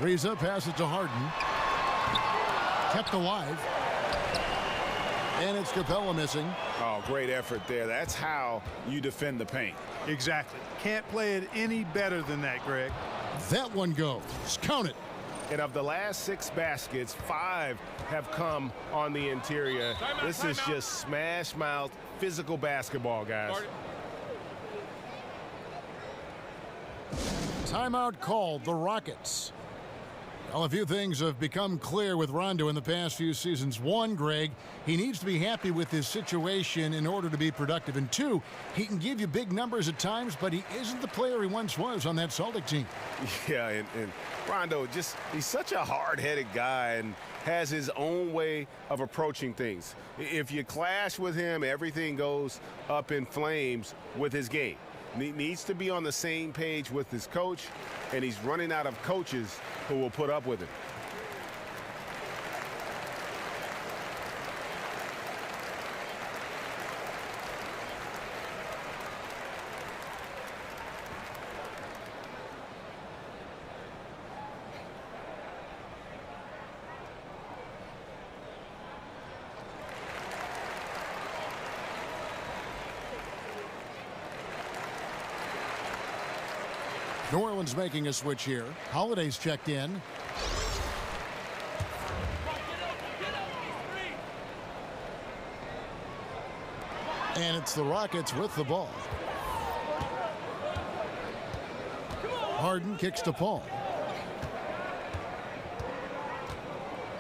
Ariza passes to Harden. Kept alive. And it's Capella missing. Oh, great effort there. That's how you defend the paint. Exactly. Can't play it any better than that, Greg. That one goes. Count it. And of the last 6 baskets, 5 have come on the interior. This is just smash mouth physical basketball, guys. Timeout called. The Rockets. Well, a few things have become clear with Rondo in the past few seasons. 1, Greg, he needs to be happy with his situation in order to be productive. And 2, he can give you big numbers at times, but he isn't the player he once was on that Celtic team. Yeah, and Rondo, he's such a hard-headed guy and has his own way of approaching things. If you clash with him, everything goes up in flames with his game. He needs to be on the same page with his coach, and he's running out of coaches who will put up with him. New Orleans making a switch here. Holiday's checked in. And it's the Rockets with the ball. Harden kicks to Paul.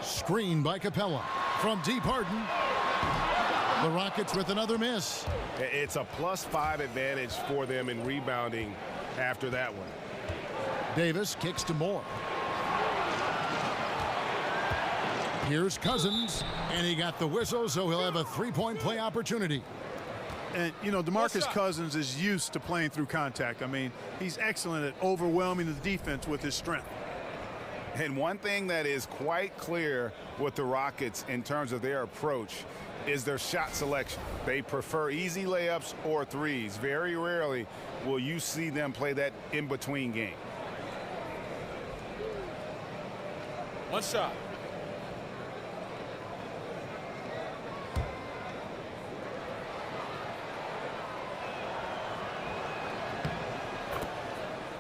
Screen by Capella. From deep, Harden. The Rockets with another miss. It's a +5 advantage for them in rebounding after that one. Davis kicks to Moore. Here's Cousins, and he got the whistle, so he'll have a 3-point play opportunity. And, you know, DeMarcus Cousins is used to playing through contact. I mean, he's excellent at overwhelming the defense with his strength. And one thing that is quite clear with the Rockets in terms of their approach is their shot selection. They prefer easy layups or threes. Very rarely will you see them play that in-between game. One shot.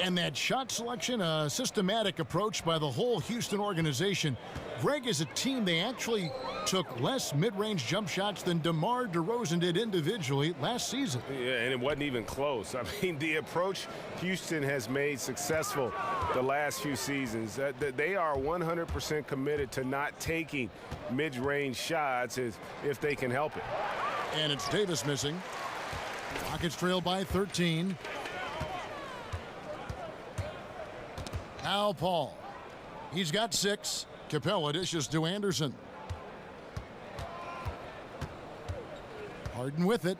And that shot selection, a systematic approach by the whole Houston organization. Greg, is a team, they actually took less mid-range jump shots than DeMar DeRozan did individually last season. Yeah, and it wasn't even close. I mean, the approach Houston has made successful the last few seasons, they are 100% committed to not taking mid-range shots if they can help it. And it's Davis missing. Rockets trail by 13. Now Paul. He's got 6. Capella dishes to Anderson. Harden with it.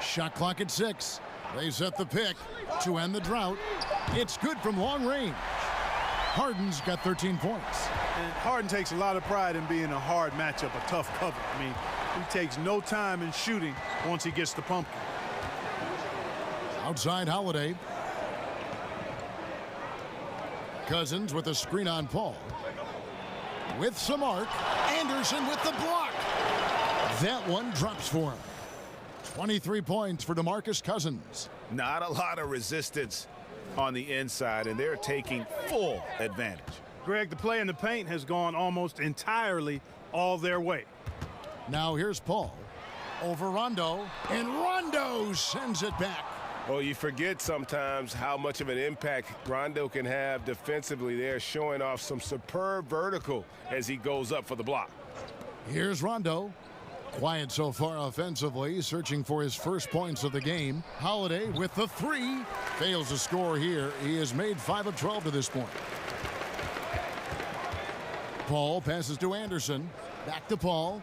Shot clock at 6. They set the pick to end the drought. It's good from long range. Harden's got 13 points. And Harden takes a lot of pride in being a hard matchup, a tough cover. I mean, he takes no time in shooting once he gets the pumpkin. Outside Holiday. Cousins with a screen on Paul. With some arc. Anderson with the block. That one drops for him. 23 points for DeMarcus Cousins. Not a lot of resistance on the inside, and they're taking full advantage. Greg, the play in the paint has gone almost entirely all their way. Now here's Paul. Over Rondo. And Rondo sends it back. Well, you forget sometimes how much of an impact Rondo can have defensively. They're showing off some superb vertical as he goes up for the block. Here's Rondo. Quiet so far offensively, searching for his first points of the game. Holiday with the three. Fails to score here. He has made 5 of 12 to this point. Paul passes to Anderson. Back to Paul.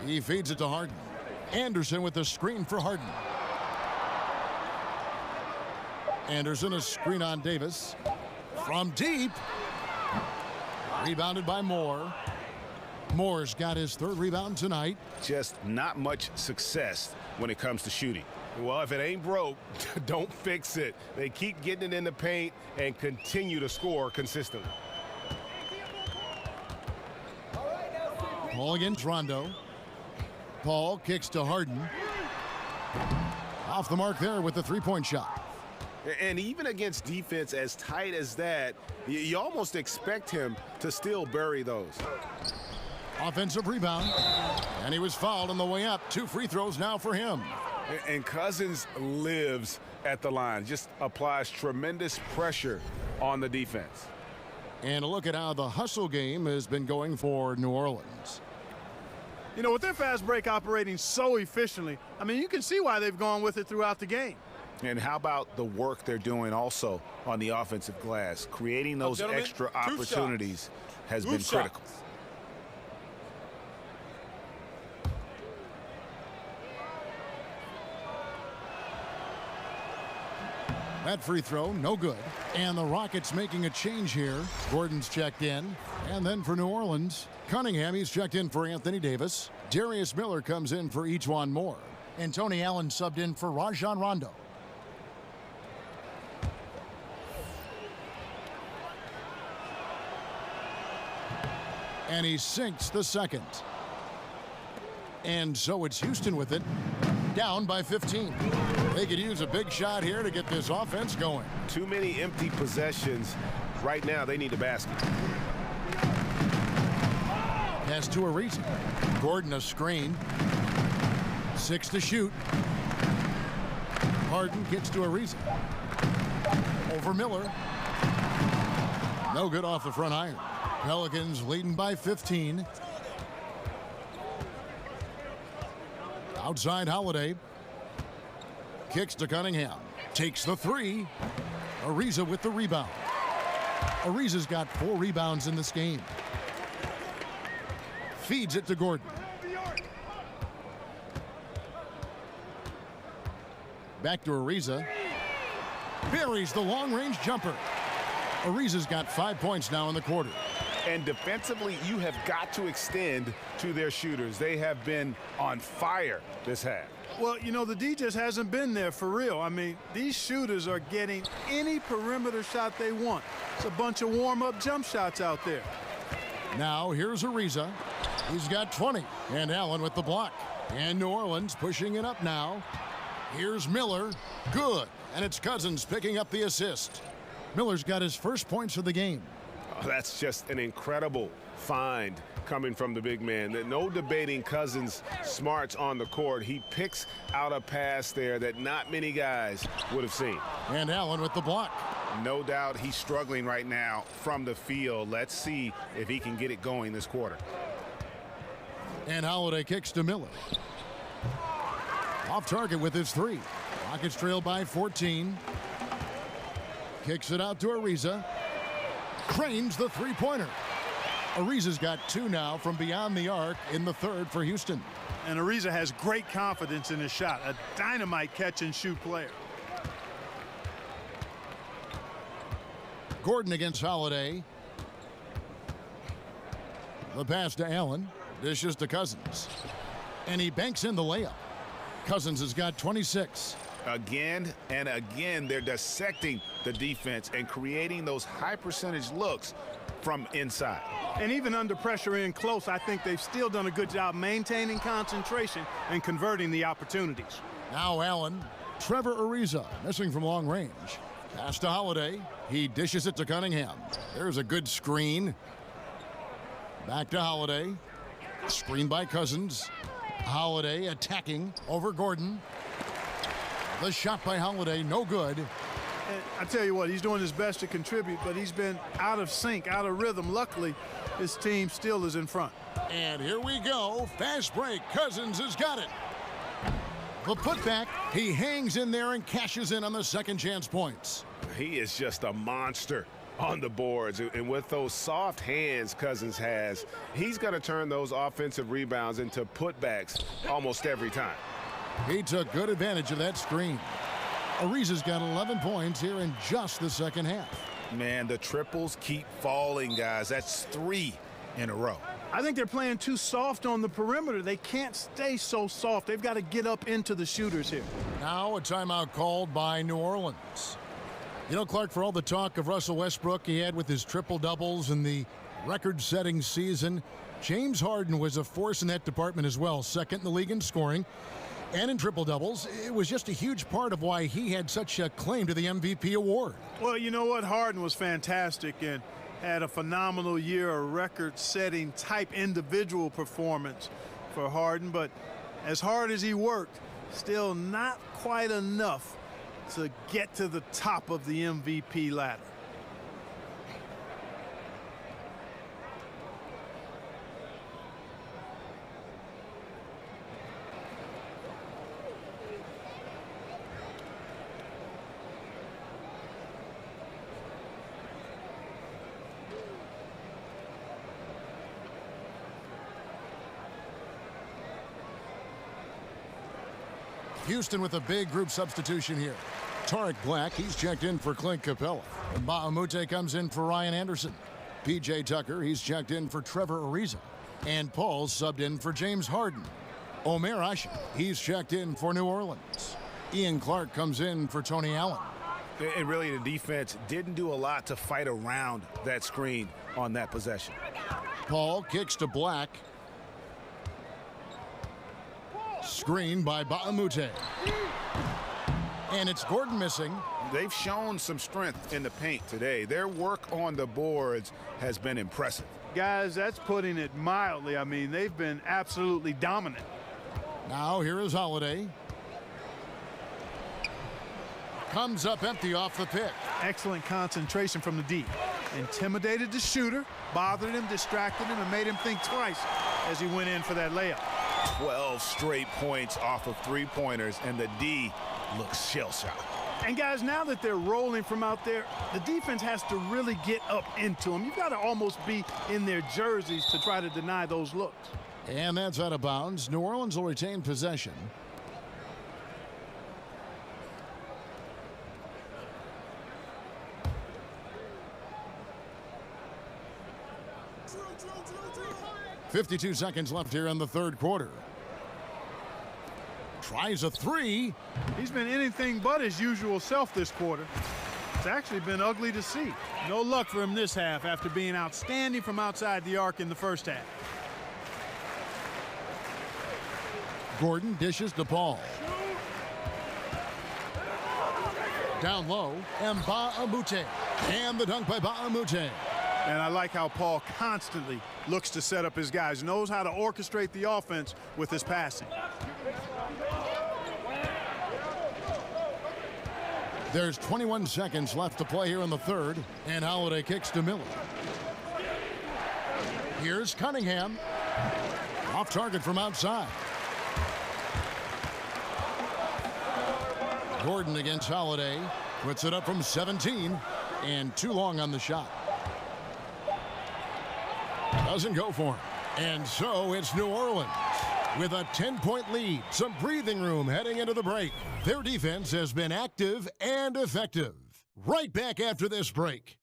He feeds it to Harden. Anderson with the screen for Harden. Anderson, a screen on Davis. From deep. Rebounded by Moore. Moore's got his 3rd rebound tonight. Just not much success when it comes to shooting. Well, if it ain't broke, don't fix it. They keep getting it in the paint and continue to score consistently. Paul against Rondo. Paul kicks to Harden. Off the mark there with the 3-point shot. And even against defense as tight as that, you almost expect him to still bury those. Offensive rebound. And he was fouled on the way up. 2 free throws now for him. And Cousins lives at the line, just applies tremendous pressure on the defense. And a look at how the hustle game has been going for New Orleans. You know, with their fast break operating so efficiently, I mean, you can see why they've gone with it throughout the game. And how about the work they're doing also on the offensive glass? Creating those extra opportunities has been critical. That free throw, no good. And the Rockets making a change here. Gordon's checked in. And then for New Orleans, Cunningham, he's checked in for Anthony Davis. Darius Miller comes in for Ejuan Moore. And Tony Allen subbed in for Rajon Rondo. And he sinks the second. And so it's Houston with it. Down by 15. They could use a big shot here to get this offense going. Too many empty possessions. Right now, they need a basket. Pass to Ariza. Gordon a screen. 6 to shoot. Harden gets to Ariza. Over Miller. No good off the front iron. Pelicans leading by 15. Outside Holiday. Kicks to Cunningham. Takes the 3. Ariza with the rebound. Ariza's got 4 rebounds in this game. Feeds it to Gordon. Back to Ariza. Buries the long-range jumper. Ariza's got 5 points now in the quarter. And defensively, you have got to extend to their shooters. They have been on fire this half. Well, you know, the D just hasn't been there for real. I mean, these shooters are getting any perimeter shot they want. It's a bunch of warm-up jump shots out there. Now here's Ariza. He's got 20. And Allen with the block. And New Orleans pushing it up now. Here's Miller. Good. And it's Cousins picking up the assist. Miller's got his first points of the game. Oh, that's just an incredible find coming from the big man. No debating Cousins' smarts on the court. He picks out a pass there that not many guys would have seen. And Allen with the block. No doubt he's struggling right now from the field. Let's see if he can get it going this quarter. And Holiday kicks to Miller. Off target with his 3. Rockets trail by 14. Kicks it out to Ariza. Cranes the 3-pointer. Ariza's got 2 now from beyond the arc in the 3rd for Houston. And Ariza has great confidence in his shot. A dynamite catch-and-shoot player. Gordon against Holiday. The pass to Allen. Dishes to Cousins. And he banks in the layup. Cousins has got 26. Again and again, they're dissecting the defense and creating those high-percentage looks from inside. And even under pressure in close, I think they've still done a good job maintaining concentration and converting the opportunities. Now Allen. Trevor Ariza missing from long range. Pass to Holiday. He dishes it to Cunningham. There's a good screen. Back to Holiday. Screen by Cousins. Holiday attacking over Gordon. The shot by Holiday, no good. And I tell you what, he's doing his best to contribute, but he's been out of sync, out of rhythm. Luckily, his team still is in front. And here we go. Fast break. Cousins has got it. The putback. He hangs in there and cashes in on the second chance points. He is just a monster on the boards. And with those soft hands Cousins has, he's going to turn those offensive rebounds into putbacks almost every time. He took good advantage of that screen. Ariza's got 11 points here in just the second half. Man, the triples keep falling, guys. That's 3 in a row. I think they're playing too soft on the perimeter. They can't stay so soft. They've got to get up into the shooters here. Now a timeout called by New Orleans. You know, Clark, for all the talk of Russell Westbrook he had with his triple-doubles in the record-setting season, James Harden was a force in that department as well. Second in the league in scoring and in triple-doubles. It was just a huge part of why he had such a claim to the MVP award. Well, you know what? Harden was fantastic and had a phenomenal year, a record-setting type individual performance for Harden. But as hard as he worked, still not quite enough to get to the top of the MVP ladder. Houston with a big group substitution here. Tarek Black, he's checked in for Clint Capella. And Bahamute comes in for Ryan Anderson. P.J. Tucker, he's checked in for Trevor Ariza. And Paul's subbed in for James Harden. Omer Ashe, he's checked in for New Orleans. Ian Clark comes in for Tony Allen. And really, the defense didn't do a lot to fight around that screen on that possession. Paul kicks to Black. Screen by Bahamute. And it's Gordon missing. They've shown some strength in the paint today. Their work on the boards has been impressive. Guys, that's putting it mildly. I mean, they've been absolutely dominant. Now here is Holiday. Comes up empty off the pick. Excellent concentration from the deep. Intimidated the shooter, bothered him, distracted him, and made him think twice as he went in for that layup. 12 straight points off of three-pointers, and the D looks shell-shocked. And guys, now that they're rolling from out there, the defense has to really get up into them. You've got to almost be in their jerseys to try to deny those looks. And that's out of bounds. New Orleans will retain possession. .52 seconds left here in the third quarter. Tries a three. He's been anything but his usual self this quarter. It's actually been ugly to see. No luck for him this half after being outstanding from outside the arc in the first half. Gordon dishes to Paul. Down low, and Bahamute. And the dunk by Bahamute. And I like how Paul constantly looks to set up his guys, knows how to orchestrate the offense with his passing. There's 21 seconds left to play here in the third, and Holiday kicks to Miller. Here's Cunningham. Off target from outside. Gordon against Holiday. Puts it up from 17, and too long on the shot. Doesn't go for him. And so it's New Orleans. with a 10-point lead. Some breathing room heading into the break. Their defense has been active and effective. Right back after this break.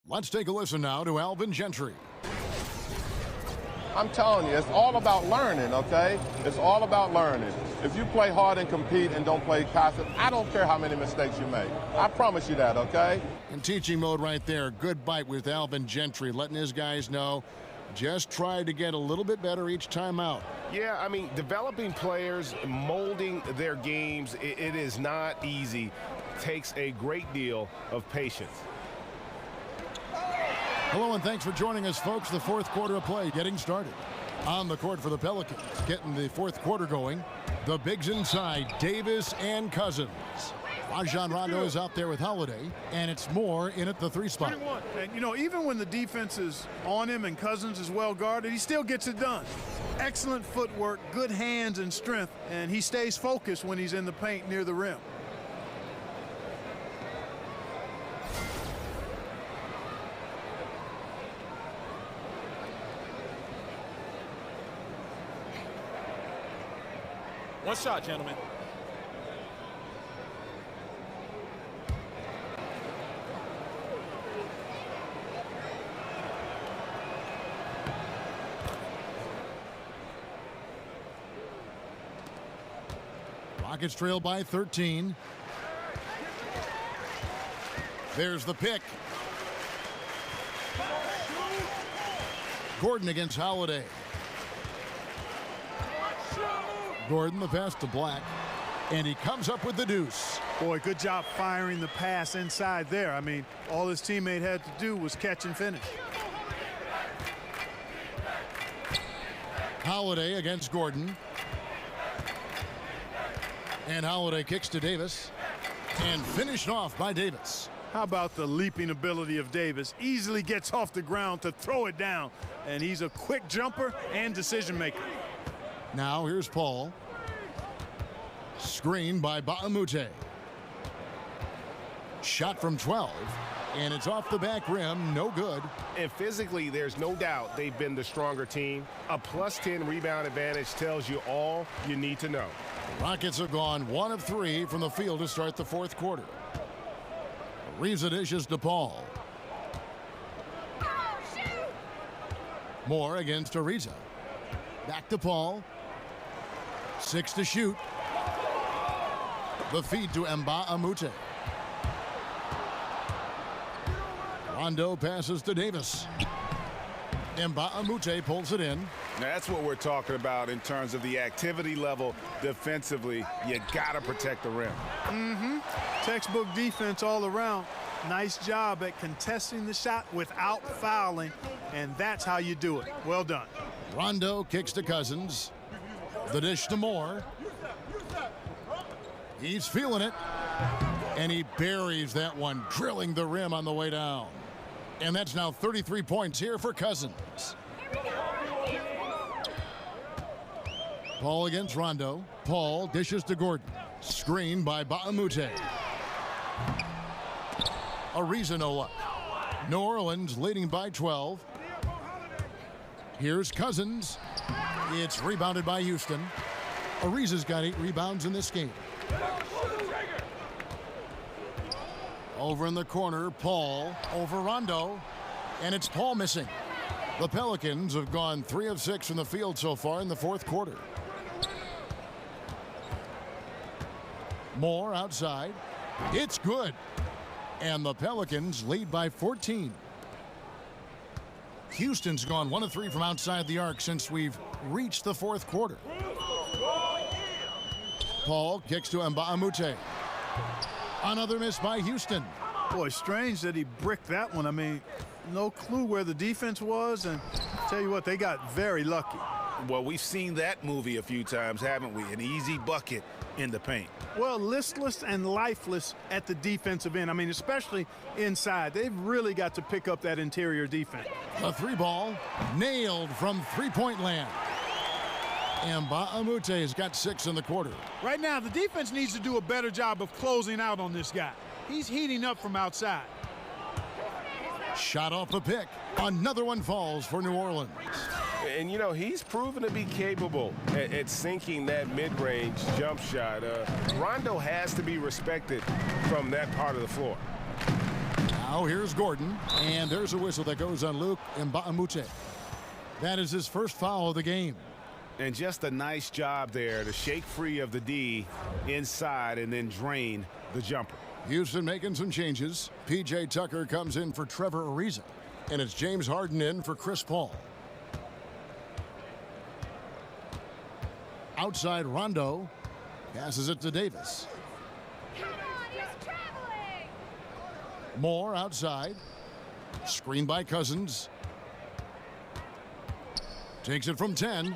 Let's take a listen now to Alvin Gentry. I'm telling you, it's all about learning, okay? It's all about learning. If you play hard and compete and don't play passive, I don't care how many mistakes you make. I promise you that, okay? In teaching mode right there, good bite with Alvin Gentry, letting his guys know just try to get a little bit better each time out. Yeah, I mean, developing players, molding their games, it is not easy. It takes a great deal of patience. Hello and thanks for joining us, folks. The fourth quarter of play getting started. On the court for the Pelicans, getting the fourth quarter going. The bigs inside, Davis and Cousins. Rajon Rondo is out there with Holiday, and it's Moore in at the 3 spot. And, you know, even when the defense is on him and Cousins is well guarded, he still gets it done. Excellent footwork, good hands and strength, and he stays focused when he's in the paint near the rim. One shot, gentlemen. Rockets trail by 13. There's the pick. Gordon against Holiday. Gordon, the pass to Black, and he comes up with the deuce. Boy, good job firing the pass inside there. I mean, all his teammate had to do was catch and finish. Holiday against Gordon. And Holiday kicks to Davis. And finished off by Davis. How about the leaping ability of Davis? Easily gets off the ground to throw it down. And he's a quick jumper and decision maker. Now here's Paul. Screen by Baamute. Shot from 12. And it's off the back rim. No good. And physically, there's no doubt they've been the stronger team. A +10 rebound advantage tells you all you need to know. Rockets have gone 1 of 3 from the field to start the fourth quarter. Ariza dishes to Paul. Moore against Ariza. Back to Paul. 6 to shoot. The feed to Mbah-a-Moute. Rondo passes to Davis. Mbah-a-Moute pulls it in. Now that's what we're talking about in terms of the activity level defensively. You got to protect the rim. Textbook defense all around. Nice job at contesting the shot without fouling, and that's how you do it. Well done. Rondo kicks to Cousins. The dish to Moore. He's feeling it. And he buries that one, drilling the rim on the way down. And that's now 33 points here for Cousins. Paul against Rondo. Paul dishes to Gordon. Screen by Baamute. Ariza no luck. New Orleans leading by 12. Here's Cousins. It's rebounded by Houston. Ariza's got 8 rebounds in this game. Over in the corner, Paul over Rondo, and it's Paul missing. The Pelicans have gone 3 of 6 from the field so far in the fourth quarter. Moore outside. It's good. And the Pelicans lead by 14. Houston's gone 1 of 3 from outside the arc since we've reached the fourth quarter. Paul kicks to Mbah-a-Moute. Another miss by Houston. Boy, strange that he bricked that one. I mean, no clue where the defense was, and tell you what, they got very lucky. Well, we've seen that movie a few times, haven't we? An easy bucket in the paint. Well, listless and lifeless at the defensive end. I mean, especially inside. They've really got to pick up that interior defense. The three ball nailed from three-point land. And Mba'amute's got 6 in the quarter. Right now, the defense needs to do a better job of closing out on this guy. He's heating up from outside. Shot off the pick. Another one falls for New Orleans. And, you know, he's proven to be capable at sinking that mid-range jump shot. Rondo has to be respected from that part of the floor. Now here's Gordon, and there's a whistle that goes on Luke Mba'amute. That is his first foul of the game. And just a nice job there to shake free of the D inside and then drain the jumper. Houston making some changes. P.J. Tucker comes in for Trevor Ariza, and it's James Harden in for Chris Paul. Outside Rondo passes it to Davis. Moore outside. Screen by Cousins. Takes it from 10.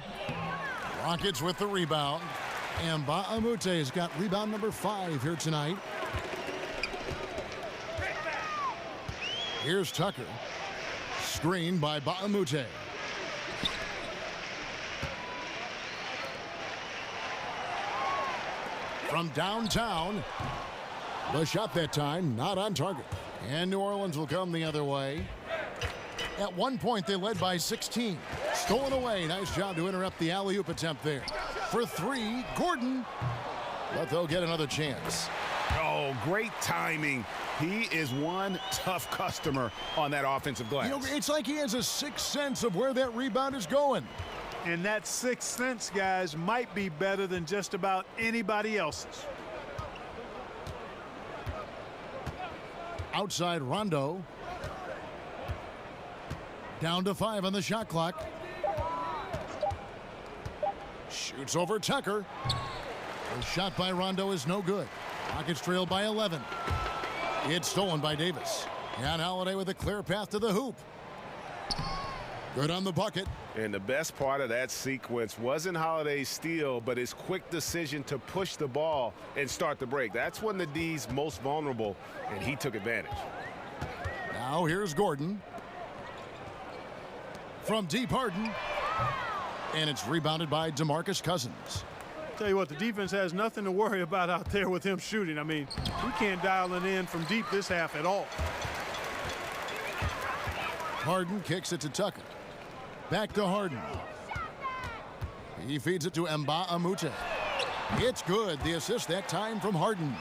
Rockets with the rebound. And Mba'amute's got rebound number 5 here tonight. Here's Tucker. Screen by Mba'amute. From downtown. The shot that time not on target. And New Orleans will come the other way. At one point, they led by 16. Stolen away. Nice job to interrupt the alley-oop attempt there. For 3, Gordon. But they'll get another chance. Oh, great timing. He is one tough customer on that offensive glass. You know, it's like he has a sixth sense of where that rebound is going. And that sixth sense, guys, might be better than just about anybody else's. Outside Rondo. Down to 5 on the shot clock. Shoots over Tucker. The shot by Rondo is no good. Rockets trail by 11. It's stolen by Davis. And Holiday with a clear path to the hoop. Good on the bucket. And the best part of that sequence wasn't Holiday's steal, but his quick decision to push the ball and start the break. That's when the D's most vulnerable, and he took advantage. Now here's Gordon. From deep, Harden. And it's rebounded by DeMarcus Cousins. Tell you what, the defense has nothing to worry about out there with him shooting. I mean, we can't dial it in from deep this half at all. Harden kicks it to Tucker. Back to Harden. He feeds it to Mba'amute. It's good. The assist that time from Harden.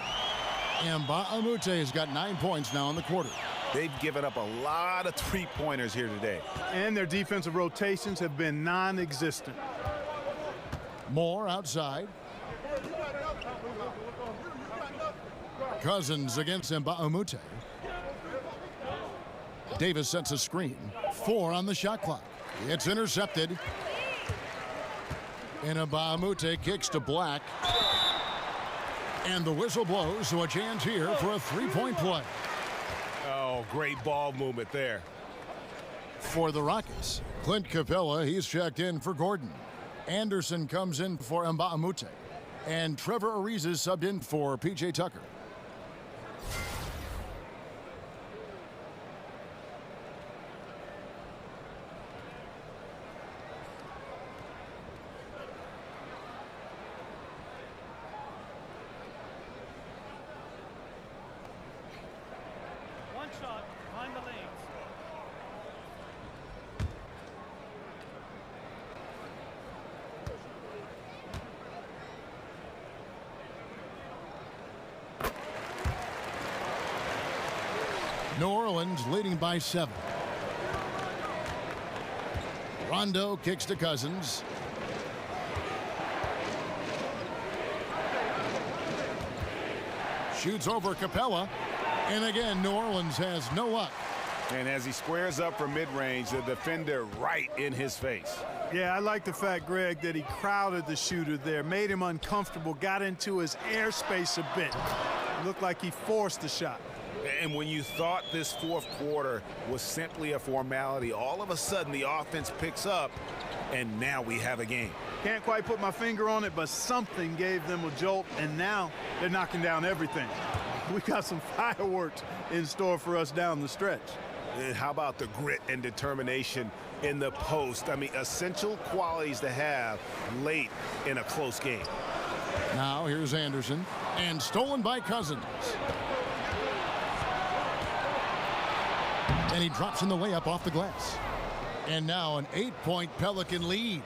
Mba'amute's got 9 points now in the quarter. They've given up a lot of three-pointers here today. And their defensive rotations have been non-existent. Moore outside. Cousins against Mba'amute. Davis sets a screen. 4 on the shot clock. It's intercepted. And Mba'amute kicks to Black. And the whistle blows, so a chance here for a three-point play. Oh, great ball movement there. For the Rockets, Clint Capella, he's checked in for Gordon. Anderson comes in for Mba'amute. And Trevor Ariza is subbed in for P.J. Tucker. One shot, find the lanes. New Orleans leading by 7. Rondo kicks to Cousins. Shoots over Capella. And again, New Orleans has no luck. And as he squares up for mid-range, the defender right in his face. Yeah, I like the fact, Greg, that he crowded the shooter there, made him uncomfortable, got into his airspace a bit. Looked like he forced the shot. And when you thought this fourth quarter was simply a formality, all of a sudden the offense picks up, and now we have a game. Can't quite put my finger on it, but something gave them a jolt, and now they're knocking down everything. We got some fireworks in store for us down the stretch. And how about the grit and determination in the post? I mean, essential qualities to have late in a close game. Now here's Anderson, and stolen by Cousins. And he drops in the layup off the glass. And now an 8-point Pelican lead.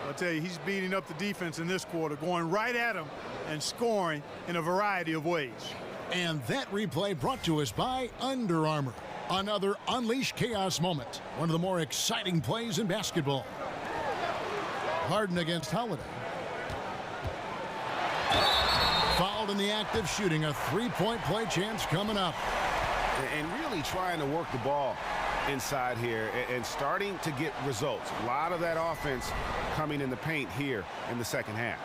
I'll tell you, he's beating up the defense in this quarter, going right at him and scoring in a variety of ways. And that replay brought to us by Under Armour. Another Unleash Chaos moment. One of the more exciting plays in basketball. Harden against Holiday. Fouled in the act of shooting. A three-point play chance coming up. And really trying to work the ball inside here and starting to get results. A lot of that offense coming in the paint here in the second half.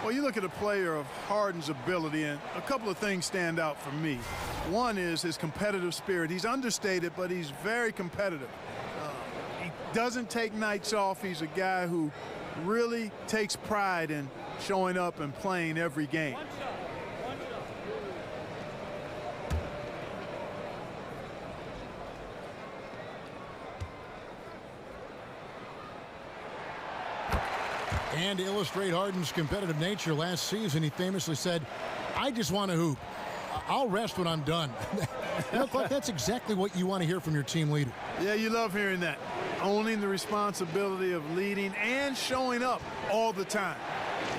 Well, you look at a player of Harden's ability, and a couple of things stand out for me. One is his competitive spirit. He's understated, but he's very competitive. He doesn't take nights off. He's a guy who really takes pride in showing up and playing every game. And to illustrate Harden's competitive nature, last season he famously said, "I just want to hoop. I'll rest when I'm done." Clark, that's exactly what you want to hear from your team leader. Yeah, you love hearing that. Owning the responsibility of leading and showing up all the time.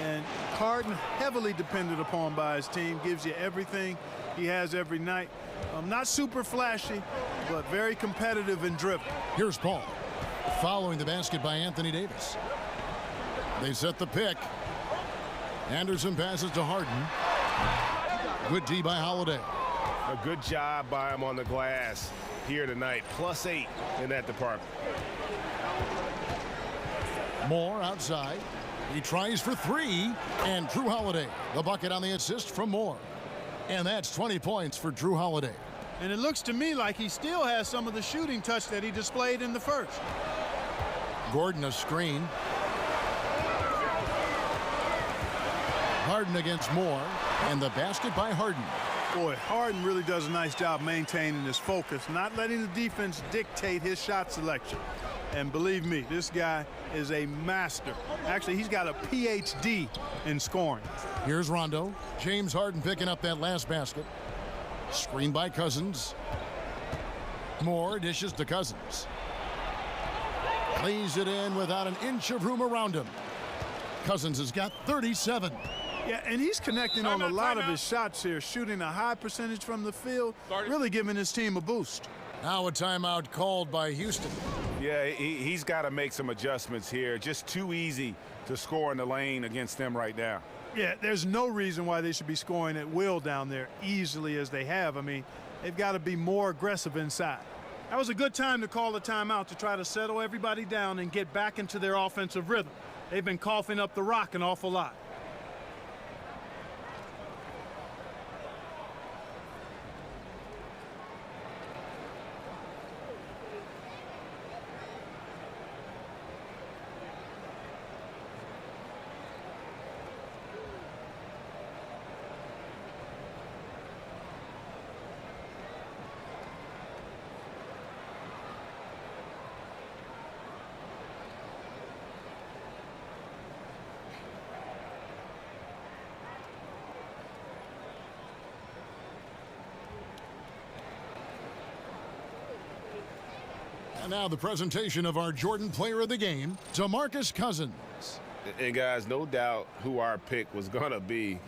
And Harden, heavily depended upon by his team, gives you everything he has every night. Not super flashy, but very competitive and driven. Here's Paul, following the basket by Anthony Davis. They set the pick. Anderson passes to Harden. Good D by Holiday. A good job by him on the glass here tonight. +8 in that department. Moore outside. He tries for three. And Drew Holiday, the bucket on the assist from Moore. And that's 20 points for Drew Holiday. And it looks to me like he still has some of the shooting touch that he displayed in the first. Gordon a screen. Harden against Moore, and the basket by Harden. Boy, Harden really does a nice job maintaining his focus, not letting the defense dictate his shot selection. And believe me, this guy is a master. Actually, he's got a PhD in scoring. Here's Rondo. James Harden picking up that last basket. Screen by Cousins. Moore dishes to Cousins. Lays it in without an inch of room around him. Cousins has got 37. Yeah, and he's connecting on a lot of his shots here, shooting a high percentage from the field, really giving his team a boost. Now a timeout called by Houston. Yeah, he's got to make some adjustments here. Just too easy to score in the lane against them right now. Yeah, there's no reason why they should be scoring at will down there easily as they have. I mean, they've got to be more aggressive inside. That was a good time to call a timeout to try to settle everybody down and get back into their offensive rhythm. They've been coughing up the rock an awful lot. And now the presentation of our Jordan Player of the Game, DeMarcus Cousins. And guys, no doubt who our pick was going to be.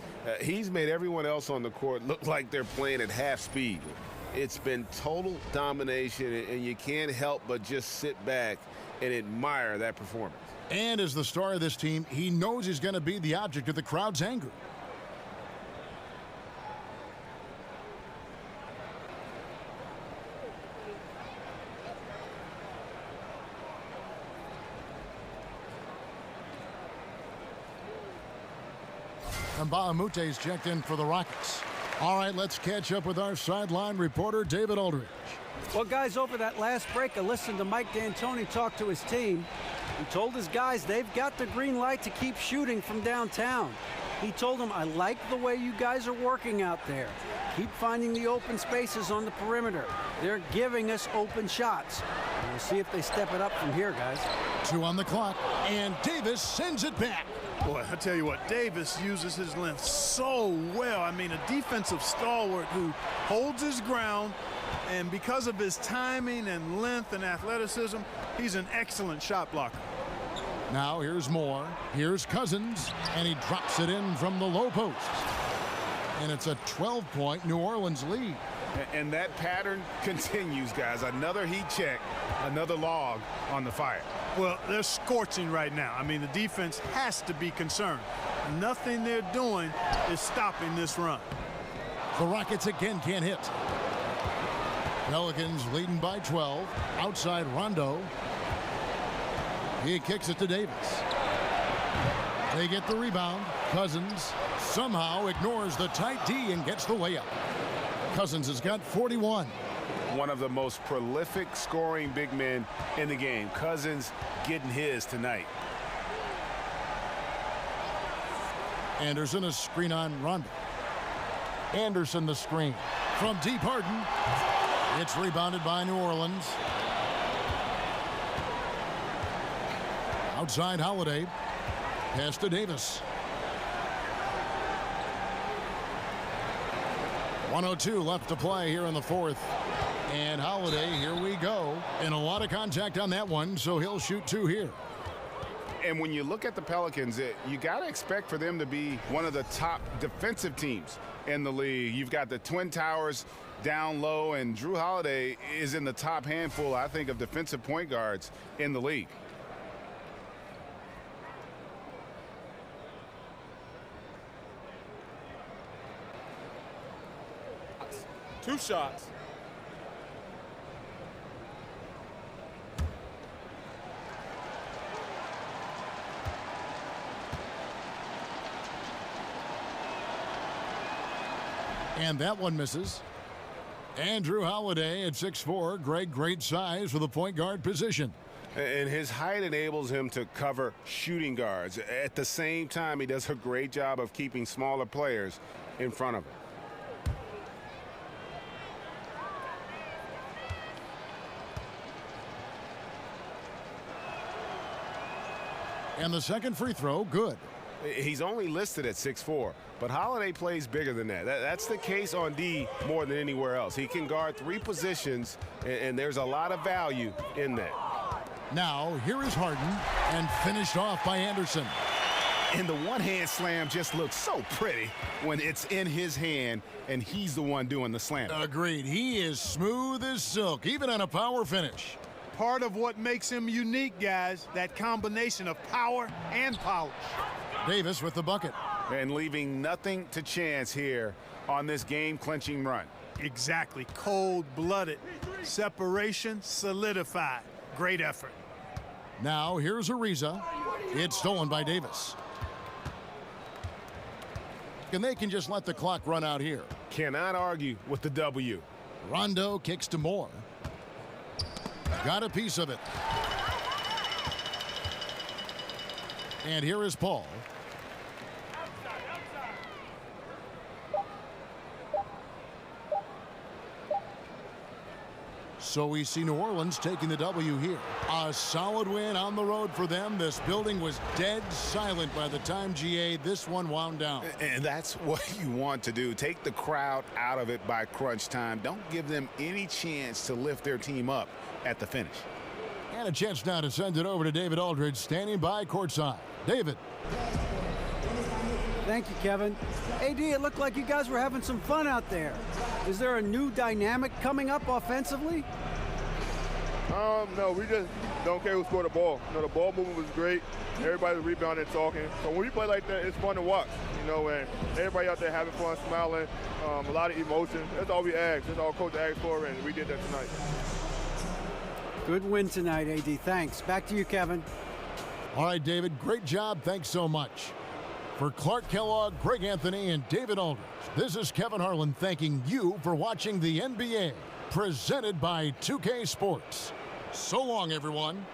He's made everyone else on the court look like they're playing at half speed. It's been total domination, and you can't help but just sit back and admire that performance. And as the star of this team, he knows he's going to be the object of the crowd's anger. And Baamute's checked in for the Rockets. All right, let's catch up with our sideline reporter, David Aldridge. Well, guys, over that last break, I listened to Mike D'Antoni talk to his team. He told his guys they've got the green light to keep shooting from downtown. He told them, I like the way you guys are working out there. Keep finding the open spaces on the perimeter. They're giving us open shots. And we'll see if they step it up from here, guys. 2 on the clock, and Davis sends it back. Boy, I tell you what, Davis uses his length so well. I mean, a defensive stalwart who holds his ground, and because of his timing and length and athleticism, he's an excellent shot blocker. Now here's Moore. Here's Cousins, and he drops it in from the low post. And it's a 12-point New Orleans lead. And that pattern continues, guys. Another heat check, another log on the fire. Well, they're scorching right now. I mean, the defense has to be concerned. Nothing they're doing is stopping this run. The Rockets again can't hit. Pelicans leading by 12. Outside Rondo. He kicks it to Davis. They get the rebound. Cousins somehow ignores the tight D and gets the layup. Cousins has got 41. One of the most prolific scoring big men in the game. Cousins getting his tonight. Anderson a screen on Rondo. Anderson the screen. From deep Harden. It's rebounded by New Orleans. Outside Holiday. Pass to Davis. 1:02 left to play here in the fourth. And Holiday, here we go. And a lot of contact on that one, so he'll shoot 2 here. And when you look at the Pelicans, you got to expect for them to be one of the top defensive teams in the league. You've got the Twin Towers down low, and Drew Holiday is in the top handful, I think, of defensive point guards in the league. Two shots. And that one misses. Andrew Holiday at 6'4", great size for the point guard position. And his height enables him to cover shooting guards. At the same time, he does a great job of keeping smaller players in front of him. And the second free throw, good. He's only listed at 6'4", but Holiday plays bigger than that. That's the case on D more than anywhere else. He can guard 3 positions, and there's a lot of value in that. Now, here is Harden, and finished off by Anderson. And the one-hand slam just looks so pretty when it's in his hand, and he's the one doing the slam. Agreed. He is smooth as silk, even on a power finish. Part of what makes him unique, guys, that combination of power and polish. Davis with the bucket. And leaving nothing to chance here on this game-clinching run. Exactly. Cold-blooded. Separation solidified. Great effort. Now here's Ariza. It's stolen by Davis. And they can just let the clock run out here. Cannot argue with the W. Rondo kicks to Moore. Got a piece of it. And here is Paul. So we see New Orleans taking the W here. A solid win on the road for them. This building was dead silent by the time, GA, this one wound down. And that's what you want to do. Take the crowd out of it by crunch time. Don't give them any chance to lift their team up at the finish. And a chance now to send it over to David Aldridge, standing by courtside. David. Thank you, Kevin. AD, it looked like you guys were having some fun out there. Is there a new dynamic coming up offensively? No, we just don't care who scored the ball. You know, the ball movement was great. Everybody's rebounding and talking. So when we play like that, it's fun to watch. You know, and everybody out there having fun, smiling, a lot of emotion. That's all we asked. That's all Coach asked for, and we did that tonight. Good win tonight, AD. Thanks. Back to you, Kevin. All right, David, great job. Thanks so much. For Clark Kellogg, Greg Anthony, and David Aldridge, This is Kevin Harlan thanking you for watching the NBA, presented by 2K Sports. So long, everyone.